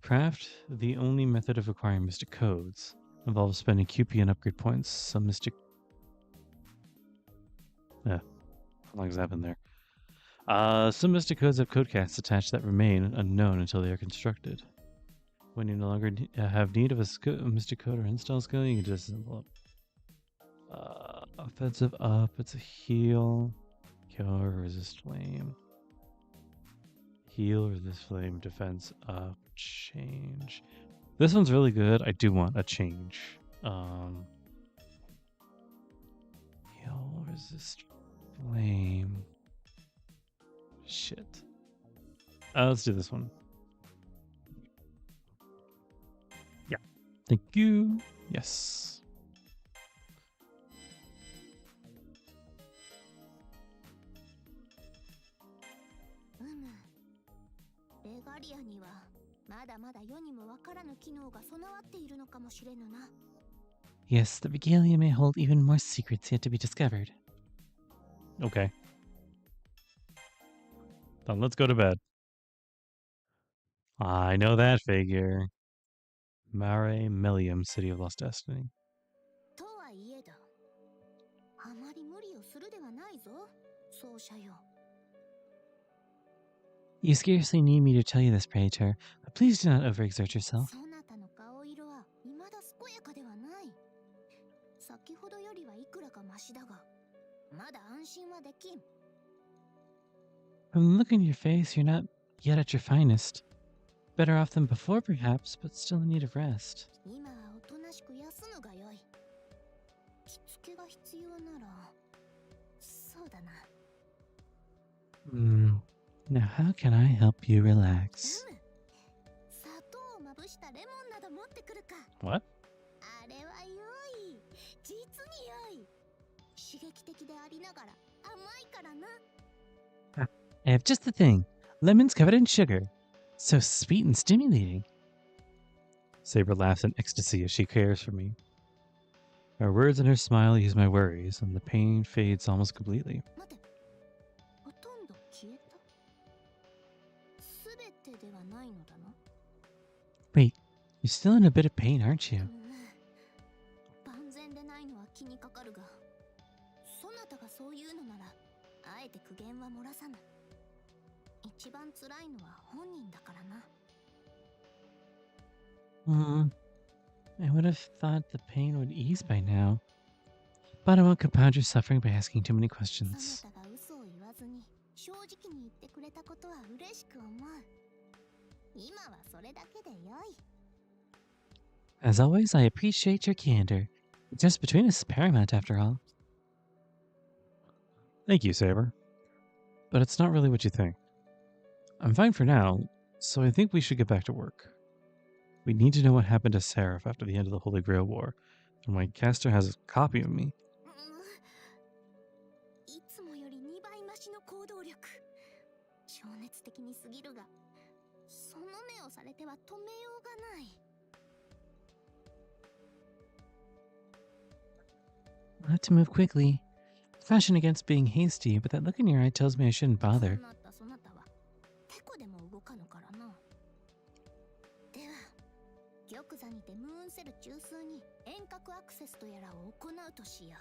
Craft, the only method of acquiring mystic codes, involves spending QP and upgrade points. Some mystic... How long has that been there? Some mystic codes have code casts attached that remain unknown until they are constructed. When you no longer have need of a mystic code or install skill, you can disassemble it. Offensive up, it's a heal. Kill or resist flame. Heal, resist flame, defense up, change. This one's really good. I do want a change. Heal, resist flame. Shit. Let's do this one. Yeah. Thank you. Yes. Yes, the regalia may hold even more secrets yet to be discovered. Okay. Then let's go to bed. I know that figure. Mare Melium, City of Lost Destiny. You scarcely need me to tell you this, Praetor, but please do not overexert yourself. From the look on your face, you're not yet at your finest. Better off than before, perhaps, but still in need of rest. Now how can I help you relax? What? I have just the thing. Lemons covered in sugar. So sweet and stimulating. Saber laughs in ecstasy as she cares for me. Her words and her smile ease my worries, and the pain fades almost completely. Wait, you're still in a bit of pain, aren't you? I would have thought the pain would ease by now. But I won't compound your suffering by asking too many そ questions. なたが嘘を言わずに正直に言ってくれたことは嬉しく思う。今はそれだけでよい。 As always, I appreciate your candor. Just between us is paramount, after all. Thank you, Saber. But it's not really what you think. I'm fine for now, so I think we should get back to work. We need to know what happened to Seraph after the end of the Holy Grail War, and my caster has a copy of me. いつもより2倍増しの行動力。情熱的に過ぎるが、その目をされては止めようがない。 I'll have to move quickly. Caution against being hasty, but that look in your eye tells me I shouldn't bother. そなたはテコでも動かぬからな。では、玉座にてムーンセル中枢に遠隔アクセスとやらを行うとしよ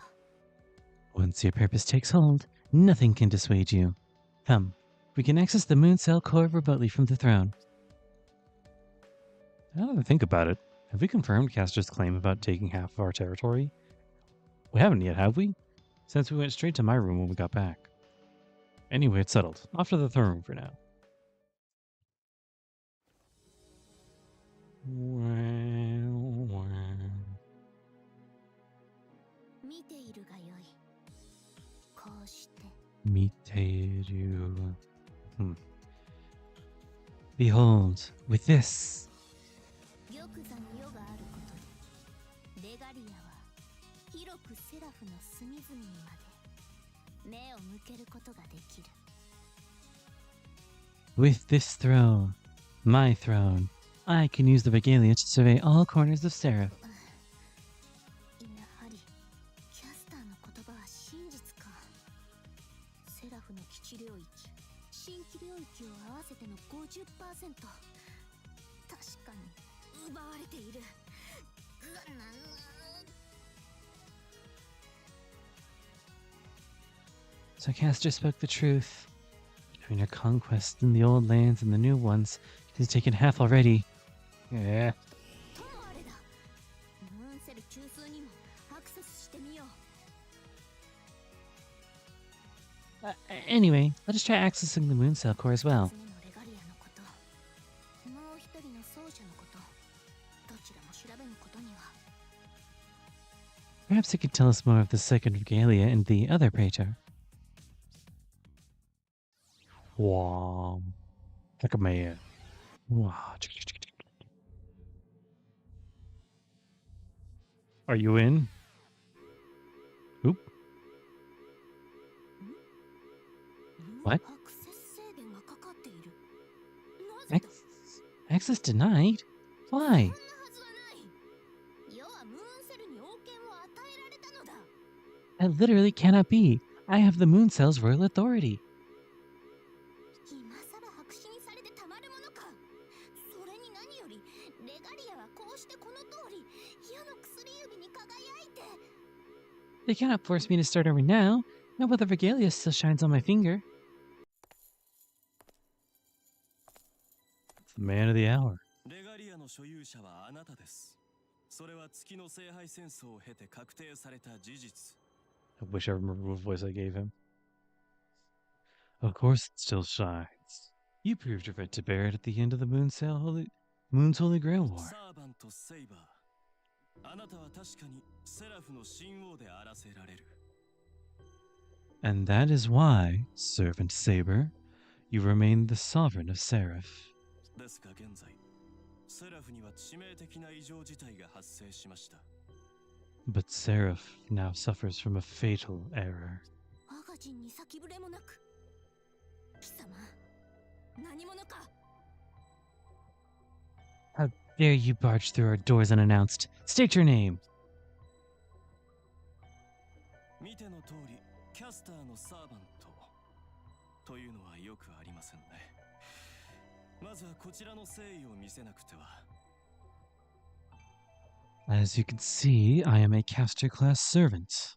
う。 Once your purpose takes hold, nothing can dissuade you. Come, we can access the moon cell core remotely from the throne. Now that I think about it, have we confirmed Caster's claim about taking half of our territory? We haven't yet, have we? Since we went straight to my room when we got back. Anyway, it's settled. Off to the throne room for now. 見ているがよい。こうして。 Miteru. Behold, with this. 玉座に世があることに、レガリアは広くセラフの隅々にまで目を向けることができる。 With this throne, my throne, I can use the regalia to survey all corners of Seraph. やはりキャスターの言葉は真実か。セラフの基地領域、新規領域を合わせての 50%。 確かに奪われている。So Caster spoke the truth. Between her conquest in the old lands and the new ones, he's taken half already. Yeah. ともあれだ。ムーンセル中枢にもアクセスしてみよう。Anyway, let us try accessing the moon cell core as well. 二つ目のレガリアのこと、もう一人の奏者のこと、どちらも調べぬことには。 Perhaps you could tell us more of the second regalia and the other praetor. Wow. Like a man. Wow. Are you in? Oop. What? アクセス制限がかかっている。なぜだ。 Access denied? そん Why? なはずはない。世はムーンセルに王権を与えられたのだ。 That literally cannot be. I have the moon cell's royal authority. 今さら白紙にされてたまるものか。それに何よりレガリアはこうしてこの通り世の薬指に輝いて。 They cannot force me to start over now. No, but the regalia still shines on my finger. It's the man of the hour. レガリアの所有者はあなたです。それは月の聖杯戦争を経て確定された事実。 I wish I remembered what voice I gave him. Of course it still shines. You proved your right to bear it at the end of the Moon's Holy Grail War. サーバント・セイバー。あなたは確かにセラフの神王であらせられる。 And that is why, Servant Saber, you remain the sovereign of Seraph. ですが現在、セラフには致命的な異常事態が発生しました。 But Seraph now suffers from a fatal error. 我が陣に先触れもなく。貴様、何者か。 How dare you barge through our doors unannounced? State your name! 見ての通り、キャスターのサーバントというのはよくありませんね。まずはこちらの誠意を見せなくては。 As you can see, I am a caster class servant.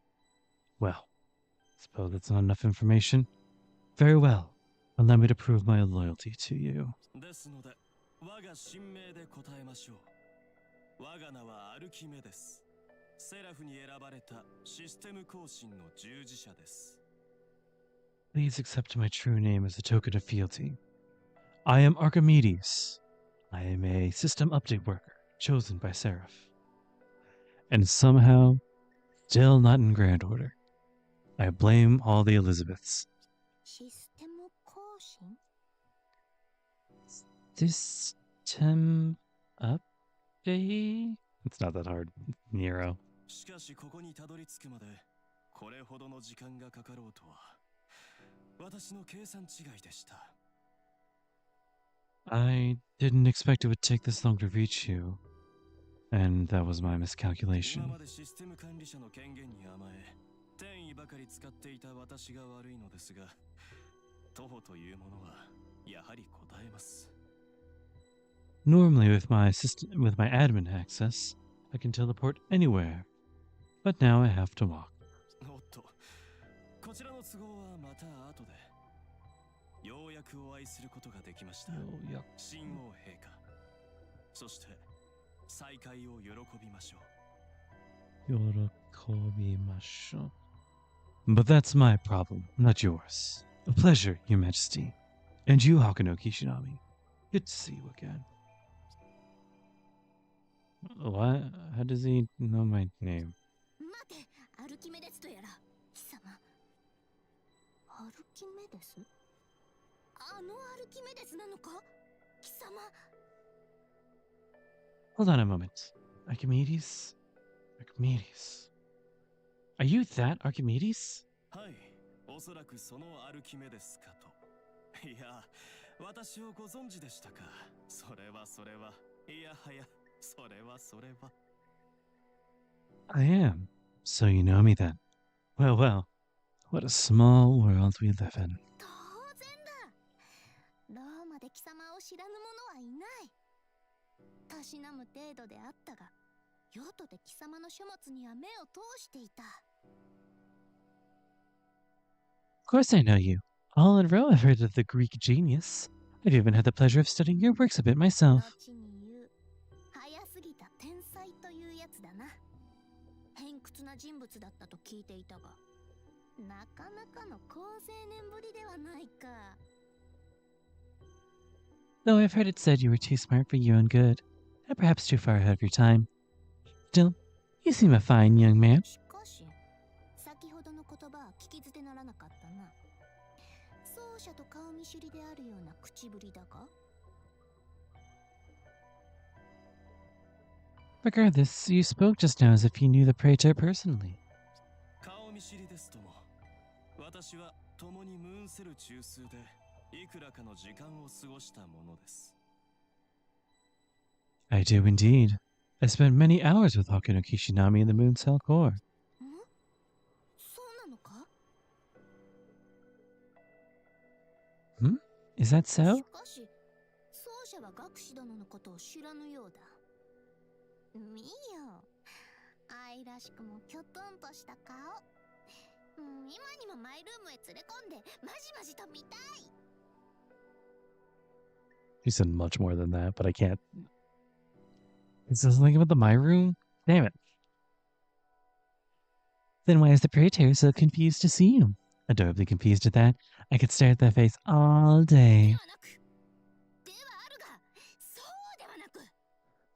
Well, suppose that's not enough information. Very well. Allow me to prove my loyalty to you. ですので、我が神明で答えましょう。我が名はアルキメデス。セラフに選ばれたシステム更新の従事者です。 Please accept my true name as a token of fealty. I am Archimedes. I am a system update worker chosen by Seraph. And somehow, still not in grand order. I blame all the Elizabeths. システム更新？ System update? It's not that hard. Nero. しかしここにたどり着くまでこれほどの時間がかかろうとは私の計算違いでした。 I didn't expect it would take this long to reach you. And that was my 今 miscalculation. までシステム管理者の権限に甘え転移ばかり使っていた私が悪いのですが、徒歩というものはやはり答えます。 Normally with my admin access, I can teleport anywhere. But now I have to walk. おっと、こちらの都合はまた後で。ようやくお会いすることができました。親王陛下。そして再会を喜びましょう。 But that's my problem, not yours. A pleasure, Your Majesty. And you, Hakuno Kishinami. Good to see you again. What? How does he know my name? 待て、アルキメデスとやら。貴様。アルキメデス？あのアルキメデスなのか？貴様。 Hold on a moment. Archimedes? Archimedes. Are you that Archimedes? はい、おそらくそのアルキメデスかと。いや、私をご存知でしたか。それは。いやはや、それは。 I am. So you know me then. Well, well. What a small world we live in. 当然だ。ローマで貴様を知らぬ者はいない。たしなむ程度であったが、用途で貴様の書物には目を通していた。Of course I know you. All in a row I've heard of the Greek genius. I've even had the pleasure of studying your works a bit myself. 後に言う、早すぎた天才というやつだな。偏屈な人物だったと聞いていたが、なかなかの好青年ぶりではないか。Though I've heard it said you were too smart for your own good, and perhaps too far ahead of your time. Still, you seem a fine young man. しかし、先ほどの言葉は聞き捨てならなかったな。奏者と顔見知りであるような口ぶりだが。Regardless, you spoke just now as if you knew the praetor personally. 顔見知りですとも、私は共にムーンセル中枢でいくらかの時間を過ごしたものです。 I do indeed. I spent many hours with Hakuno Kishinami in the Moon Cell Core. そうなのか？ Is that し so? かし、奏者は学士殿のことを知らぬようだ。見よ、愛らしくもきょとんとした顔。今にもマイルームへ連れ込んでマジマジと見たい。 He said much more than that, but I can't. It says something about my room? Damn it. Then why is the praetor so confused to see you? Adorably confused at that. I could stare at that face all で day. はなく、ではあるが、そうではなく。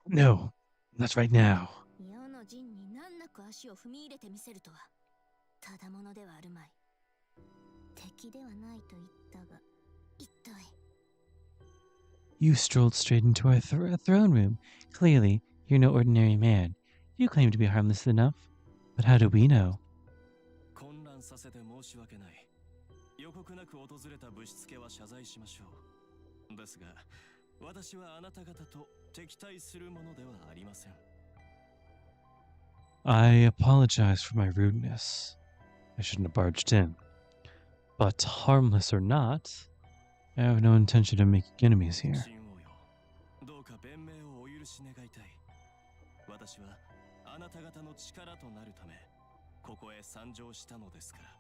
No, not right now. 世の陣に難なく足を踏み入れてみせるとは、ただものではあるまい。敵ではないと言ったが、一体。 You strolled straight into our throne room. Clearly, you're no ordinary man. You claim to be harmless enough. But how do we know? 混乱させて申し訳ない。予告なく訪れたぶしつけは謝罪しましょう。ですが、私はあなた方と敵対するものではありません。 I apologize for my rudeness. I shouldn't have barged in. But harmless or not, I have no intention of making enemies here. 親王よ、どうか弁明をお許し願いたい。私はあなた方の力となるため、ここへ参上したのですから。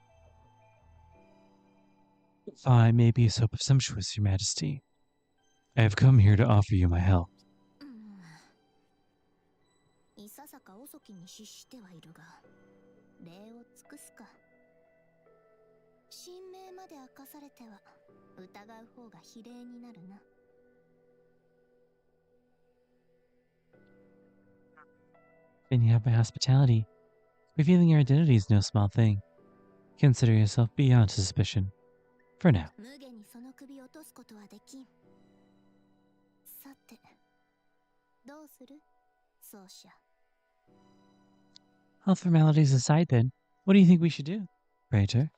If I may be so presumptuous, Your Majesty, I have come here to offer you my help. さか遅きに失してはいるが、礼を尽くすか。神名まで明かされては疑う方が比例になるな。And you have my hospitality. Revealing your identity is no small thing. Consider yourself beyond suspicion. For now. 無下にその首を落とすことはできん。さて、どうする？奏者。All formalities aside then, what do you think we should do, Praetor?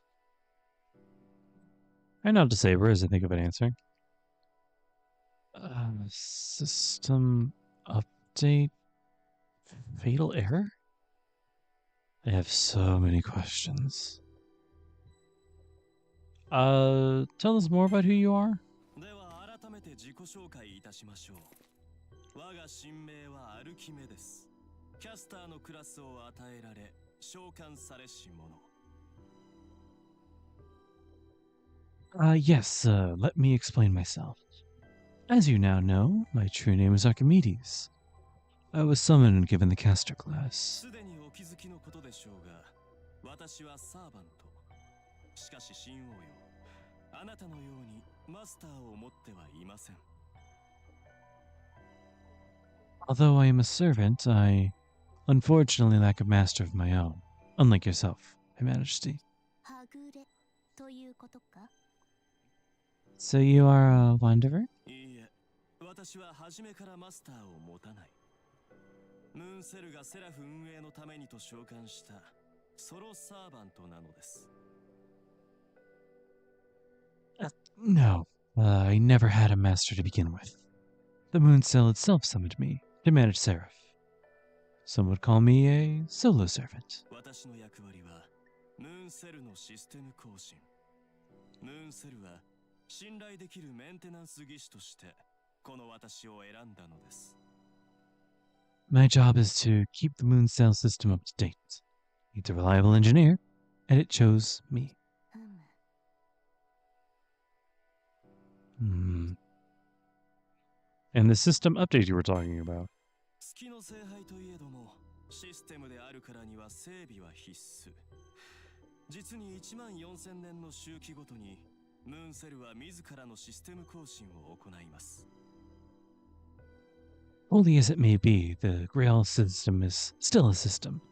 I nod to Saber as I think of an answer. System update? Fatal error? I have so many questions. Tell us more about who you are? では改めて自己紹介いたしましょう。我が神名はアルキメです。キャスターのクラスを与えられ、召喚されし者。Yes, let me explain myself. As you now know, my true name is Archimedes. I was summoned and given the caster class. すでにお気づきのことでしょうが、私はサーバント。しかし神王よ、あなたのようにマスターを持ってはいません。Although I am a servant, I unfortunately lack a master of my own. Unlike yourself, Your Majesty. はぐれということか？ So you are a wanderer? いいえ、私は初めからマスターを持たない。ムーンセルがセラフ運営のためにと召喚したソロサーバントなのです。No, I never had a master to begin with. The moon cell itself summoned me to manage Seraph. Some would call me a solo servant. 私の役割はムーンセルのシステム更新。ムーンセルは信頼できるメンテナンス技師としてこの私を選んだのです。My job is to keep the moon cell system up to date. It's a reliable engineer, and it chose me. And the system update you were talking about. 月の聖杯といえども、システムであるからには整備は必須。実に14000年の周期ごとに、ムーンセルは自らのシステム更新を行います。Holy as it may be, the Grail system is still a system,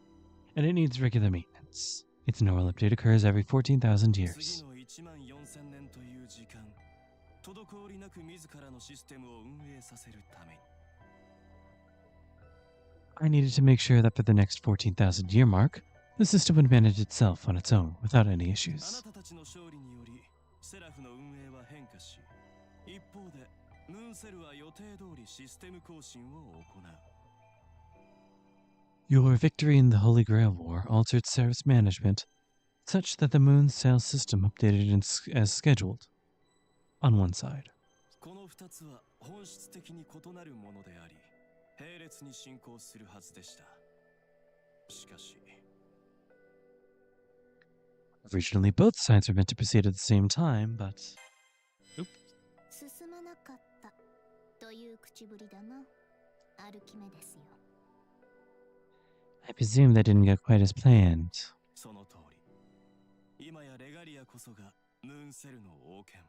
and it needs regular maintenance. Its normal update occurs every 14,000 years. 次の14000年という時間、滞りなく自らのシステムを運営させるために。I needed to make sure that for the next 14,000 year mark, the system would manage itself on its own without any あ issues. なたたちの勝利により、セラフの運営は変化し、一方で、ムーンセルは予定通りシステム更新を行う。Your victory in the Holy Grail War altered Seraph's management, such that the moon cell system updated as scheduled. On one side. この2つは本質的に異なるものであり、並列に進行するはずでした。しかし、Originally, both sides were meant to proceed at the same time, but... 進まなかったという口ぶりだな。アルキメですよ。I presume that didn't go quite as planned. その通り。今やレガリアこそがムーンセルの王権。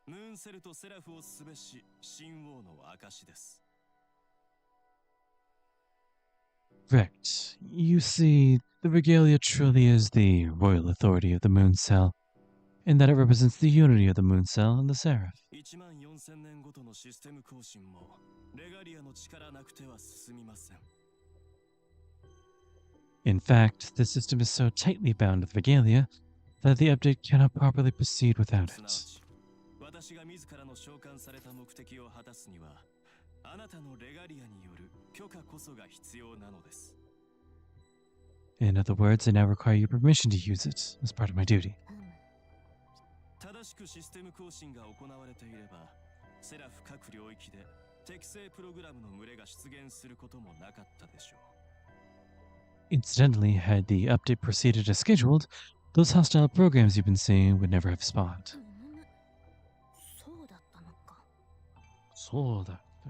ムーンセルとセラフをすべし神王の証です。Correct. You see, the regalia truly is the royal authority of the moon cell, in that it represents the unity of the moon cell and the seraph. 14000年ごとのシステム更新もレガリアの力なくては進みません。In fact, the system is so tightly bound with regalia that the update cannot properly proceed without すなわ it. ち、私が自らの召喚された目的を果たすには、あなたのレガリアによる許可こそが必要なのです。In other words, I now require your permission to use it as part of my duty. 正しくシステム更新が行われていれば、セラフ各領域で適正プログラムの群れが出現することもなかったでしょう。Incidentally, had the update proceeded as scheduled, those hostile programs you've been seeing would never have spawned. そうだっ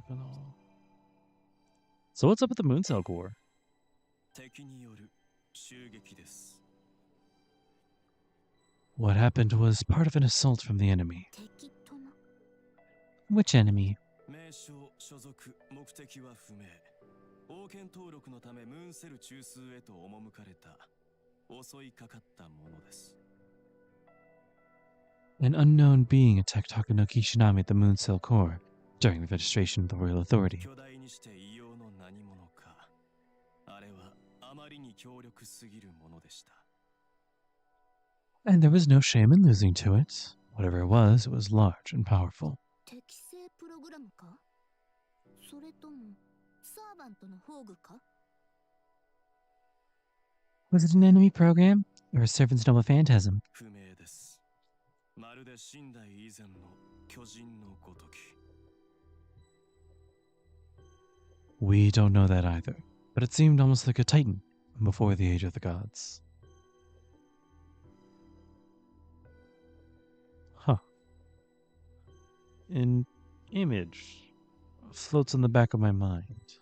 たのか。So what's up with the moon cell core? What happened was part of an assault from the enemy. Which enemy? An unknown being attacked Hakuno Kishinami at the Moon Cell Core during the registration of the Royal Authority. And there was no shame in losing to it. Whatever it was large and powerful. Was it an enemy program or a servant's noble phantasm? We don't know that either, but it seemed almost like a titan before the age of the gods. Huh. An image floats on the back of my mind.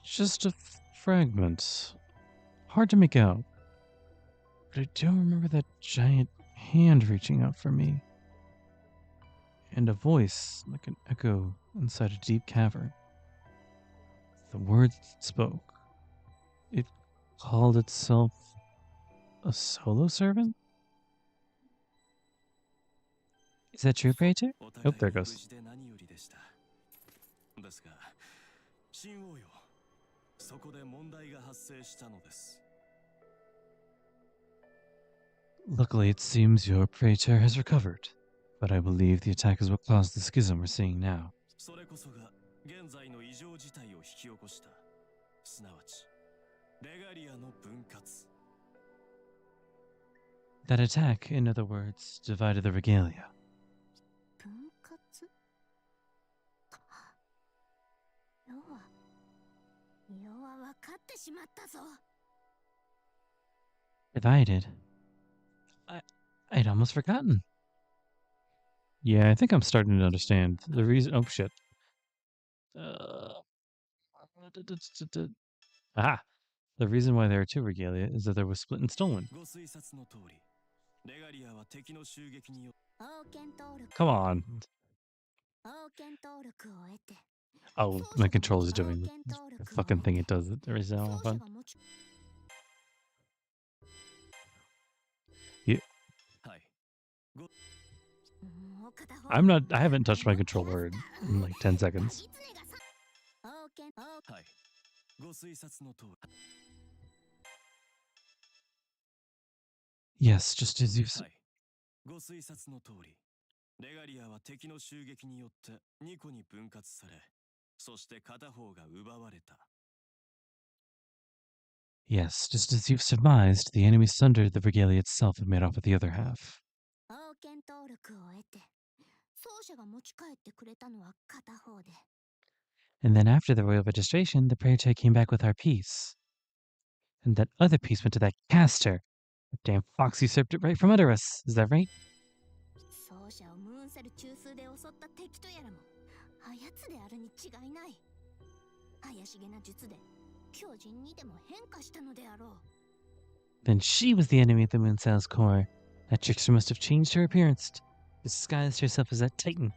Just a fragment. Hard to make out. But I do remember that giant hand reaching out for me. And a voice like an echo inside a deep cavern. The words it spoke. It called itself a solo servant? Is that true, Praetor? Oh, there it goes. Luckily, it seems your Praetor has recovered, but I believe the attack is what caused the schism we're seeing now. That attack, in other words, divided the regalia. Divided? I'd almost forgotten. Yeah, I think I'm starting to understand the reason. Oh, shit. The reason why there are two regalia is that there was split and stolen. Come on. Oh, my controller is doing the fucking thing it does every so often. Yeah. I haven't touched my controller in like 10 seconds. Yes, just as you said. Yes, just as you've surmised, the enemy sundered the regalia itself and made off with the other half. And then after the royal registration, the Praetor came back with our piece. And that other piece went to that caster. That damn fox usurped it right from under us. Is that right? Then she was the enemy at the Moon Cell's core. That trickster must have changed her appearance, disguised herself as that titan.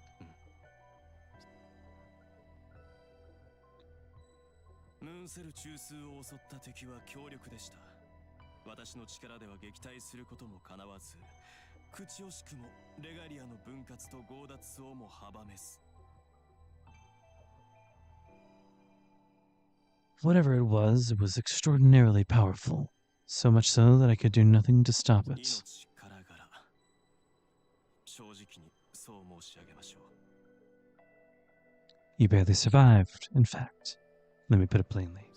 Whatever it was extraordinarily powerful. So much so that I could do nothing to stop it. You barely survived, in fact. Let me put it plainly.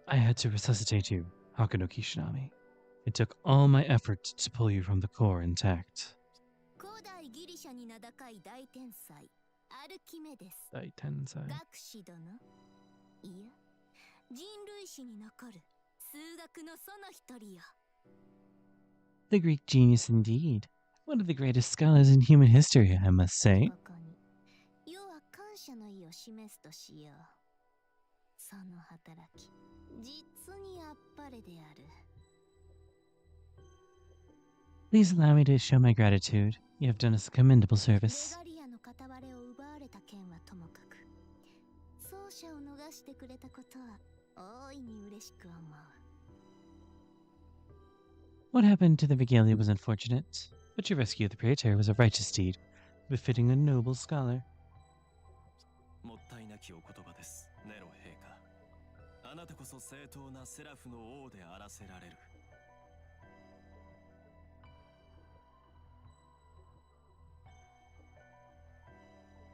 I had to resuscitate you, Hakuno Kishinami. It took all my effort to pull you from the core intact. The Greek genius indeed. One of the greatest scholars in human history, I must say. Please allow me to show my gratitude. You have done us a commendable service. What happened to the regalia was unfortunate, but your rescue of the praetor was a righteous deed, befitting a noble scholar.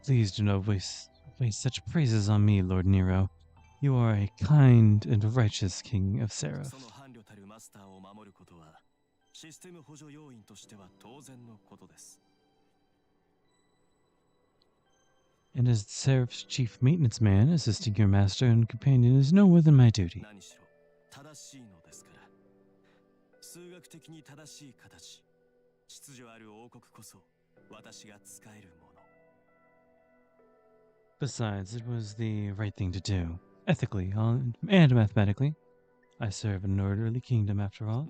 Please do not waste such praises on me, Lord Nero. You are a kind and righteous king of Seraph. And as Seraph's chief maintenance man, assisting your master and companion is no more than my duty. Besides, it was the right thing to do, ethically and mathematically. I serve an orderly kingdom after all.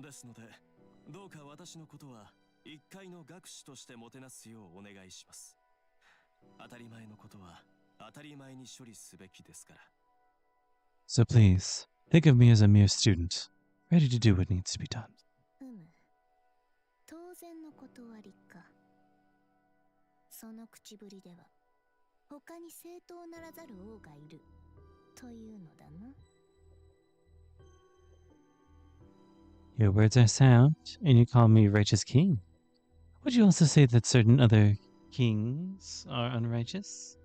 So please, think of me as a mere student, ready to do what needs to be done. Your words are sound, and you call me righteous king. Would you also say that certain other kings are unrighteous?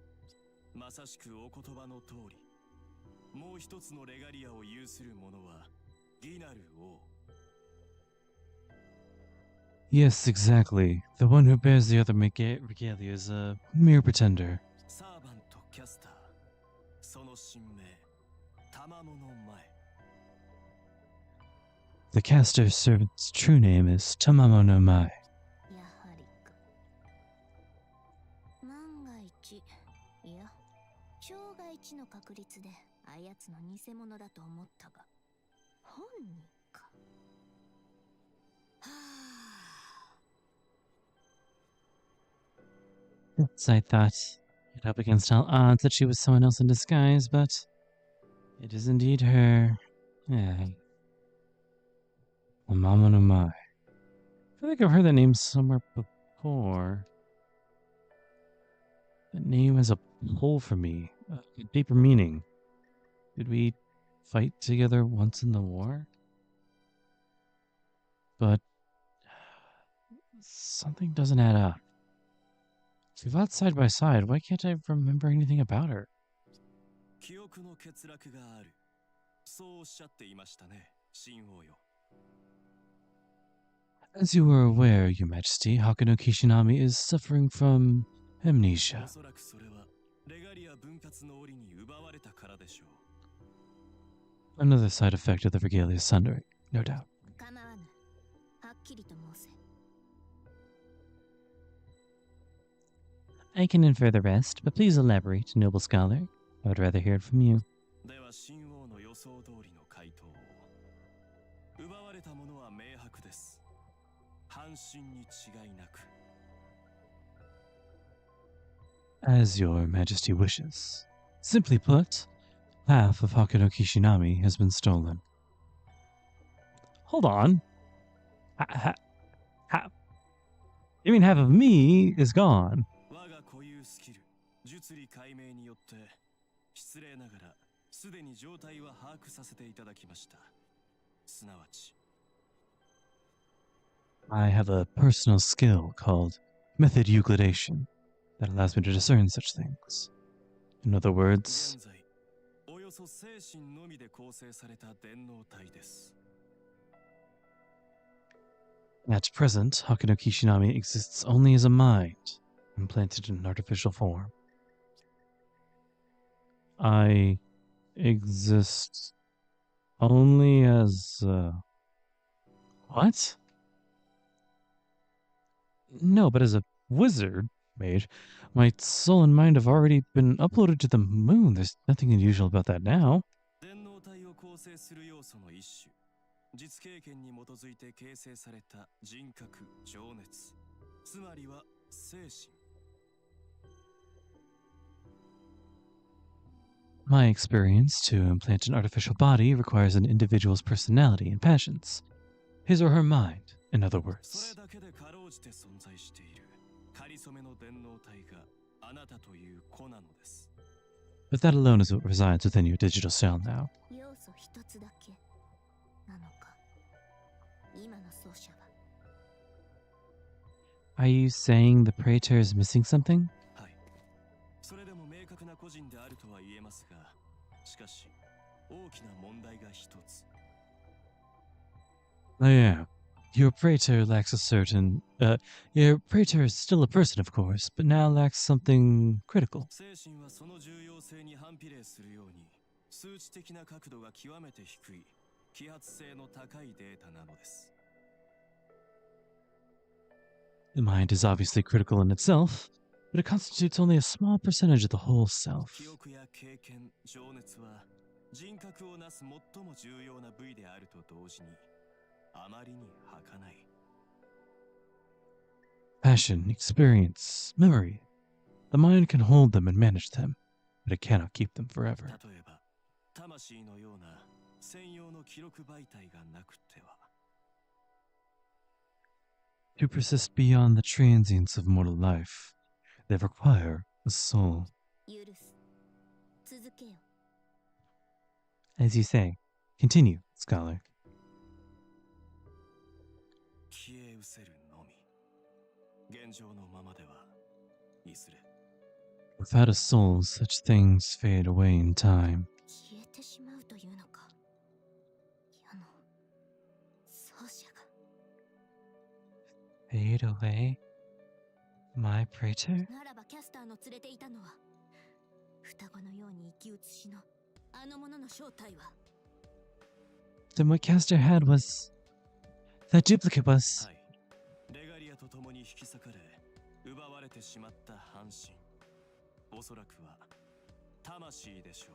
Yes, exactly. The one who bears the other regalia is a mere pretender. The caster's servant's true name is Tamamo no Mai. Yes, I thought it up against all odds that she was someone else in disguise, but it is indeed her. Yeah. Tamamo no Mai. I feel like I've heard that name somewhere before. That name has a pull for me, a deeper meaning. Did we fight together once in the war? But something doesn't add up. If we fought side by side, why can't I remember anything about her? As you are aware, Your Majesty, Hakuno Kishinami is suffering from amnesia. Another side effect of the regalia sundering, no doubt. I can infer the rest, but please elaborate, noble scholar. I would rather hear it from you. As Your Majesty wishes. Simply put, half of Hakuno Kishinami has been stolen. Hold on. You mean half of me is gone? I have a personal skill called method euclidation that allows me to discern such things. In other words, at present, Hakuno Kishinami exists only as a mind, implanted in an artificial form. I exist Only as, what? No, but as a wizard, mage, my soul and mind have already been uploaded to the moon. There's nothing unusual about that now. 実経験に基づいて形成された人格、情熱、つまりは精神。My experience to implant an artificial body requires an individual's personality and passions. His or her mind, in other words. それだけでかろうじて存在している仮初めの電脳体があなたという子なのです。But that alone is what resides within your digital cell now. 要素一つだけなのか。今の奏者は。Are you saying the praetor is missing something? はい。それでも明確な個人であるとは言えますが、しかし大きな問題が一つ。Oh yeah. Your praetor lacks a certain... your praetor is still a person, of course, but now lacks something critical. 精神はその重要性に反比例するように、数値的な角度が極めて低い、揮発性の高いデータなのです。The mind is obviously critical in itself, but it constitutes only a small percentage of the whole self. 記憶や経験、情熱は人格をなす最も重要な部位であると同時に、あまりに儚い。Passion, experience, memory. The mind can hold them and manage them, but it cannot keep them forever. 例えば、魂のような専用の記録媒体がなくては。To persist beyond the transience of mortal life, they require a soul. 許す。続けよ。As you say, continue, scholar. 消え失せるのみ。現状のままではいずれ。Without a soul, such things fade away in time. 消えてしまうというのか。矢の奏者が。Fade away? My praetor? ならばキャスターの連れていたのは双子のように生き写しのあの者の正体は。 Then what Caster had was... That duplicate was... はい。レガリアと共に引き裂かれ、奪われてしまった半身。おそらくは魂でしょ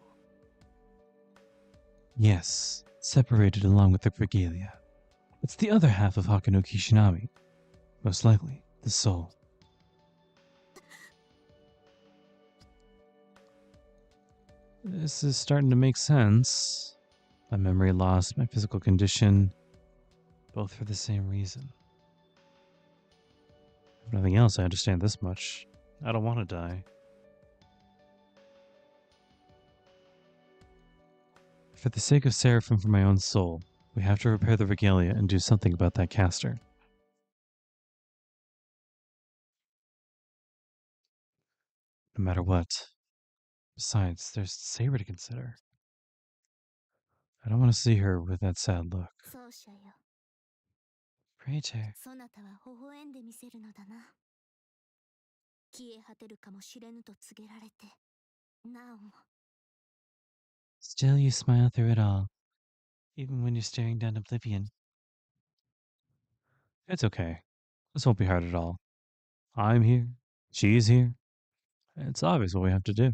う。 Yes, separated along with the regalia. It's the other half of Hakano Kishinami. Most likely, the soul. This is starting to make sense. My memory loss, my physical condition, both for the same reason. If nothing else, I understand this much. I don't want to die. For the sake of Seraphim, for my own soul, we have to repair the regalia and do something about that caster. No matter what. Besides, there's Saber to consider. I don't want to see her with that sad look. 奏者よ。 Praetor. そなたは微笑んでみせるのだな。消え果てるかもしれぬと告げられて、なおも。 Still you smile through it all, even when you're staring down oblivion. It's okay. This won't be hard at all. I'm here. She's here. It's obvious what we have to do.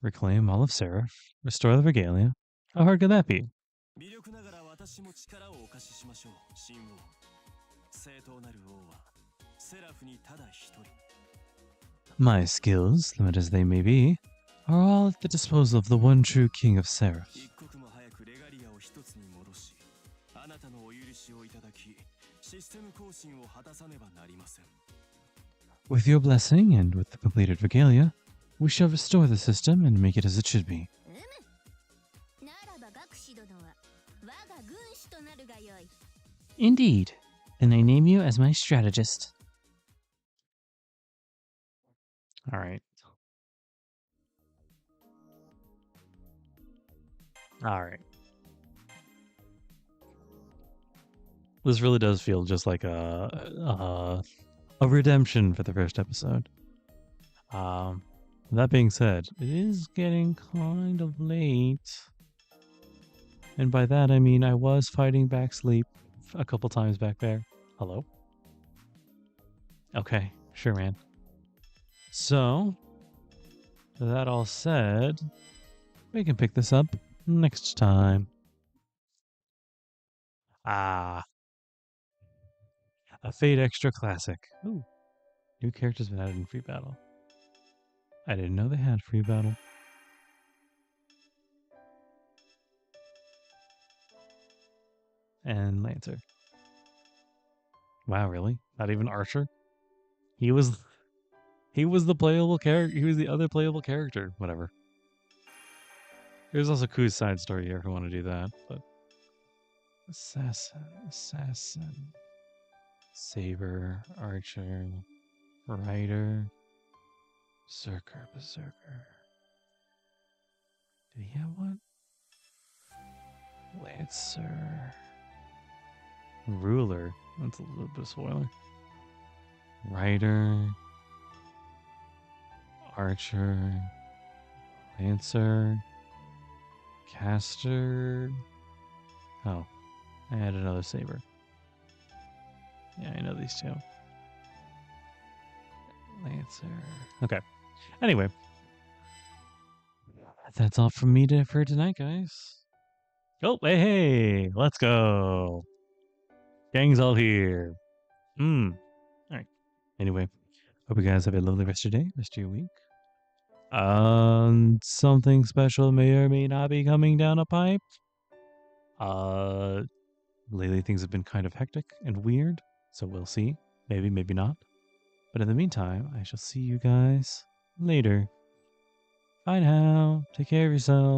Reclaim all of Seraph. Restore the regalia. How hard could that be? 微力ながら私も力をお貸ししましょう、神王。正当なる王はセラフにただ一人。 My skills, limited as they may be, are all at the disposal of the one true king of Seraph. 一刻も早くレガリアを一つに戻し、あなたのお許しをいただき、システム更新を果たさねばなりません。 With your blessing and with the completed regalia, we shall restore the system and make it as it should be. ならば学士殿は我が軍師となるがよい。 Indeed. Then I name you as my strategist. All right. All right. This really does feel just like a redemption for the first episode. That being said, it is getting kind of late. And by that, I mean I was fighting back sleep a couple times back there. Hello? Okay, sure, man. So, that all said, we can pick this up next time. Ah. A Fate Extra Classic. Ooh. New characters been added in free battle. I didn't know they had free battle. And Lancer. Wow, really? Not even Archer? He was the playable character. He was the other playable character. Whatever. There's also Ku's side story here if you want to do that, but assassin, saber, archer, rider, berserker. Did he have one? Lancer, ruler. That's a little bit of spoiler. Rider, archer, lancer, caster. Oh, I had another saber. Yeah, I know these two. Lancer. Okay. Anyway, that's all from me for tonight, guys. Oh, hey, let's go. Gang's all here. All right. Anyway, hope you guys have a lovely rest of your day, rest of your week. Something special may or may not be coming down a pipe. Lately things have been kind of hectic and weird, so we'll see. Maybe, maybe not. But in the meantime, I shall see you guys later. Bye now. Take care of yourself.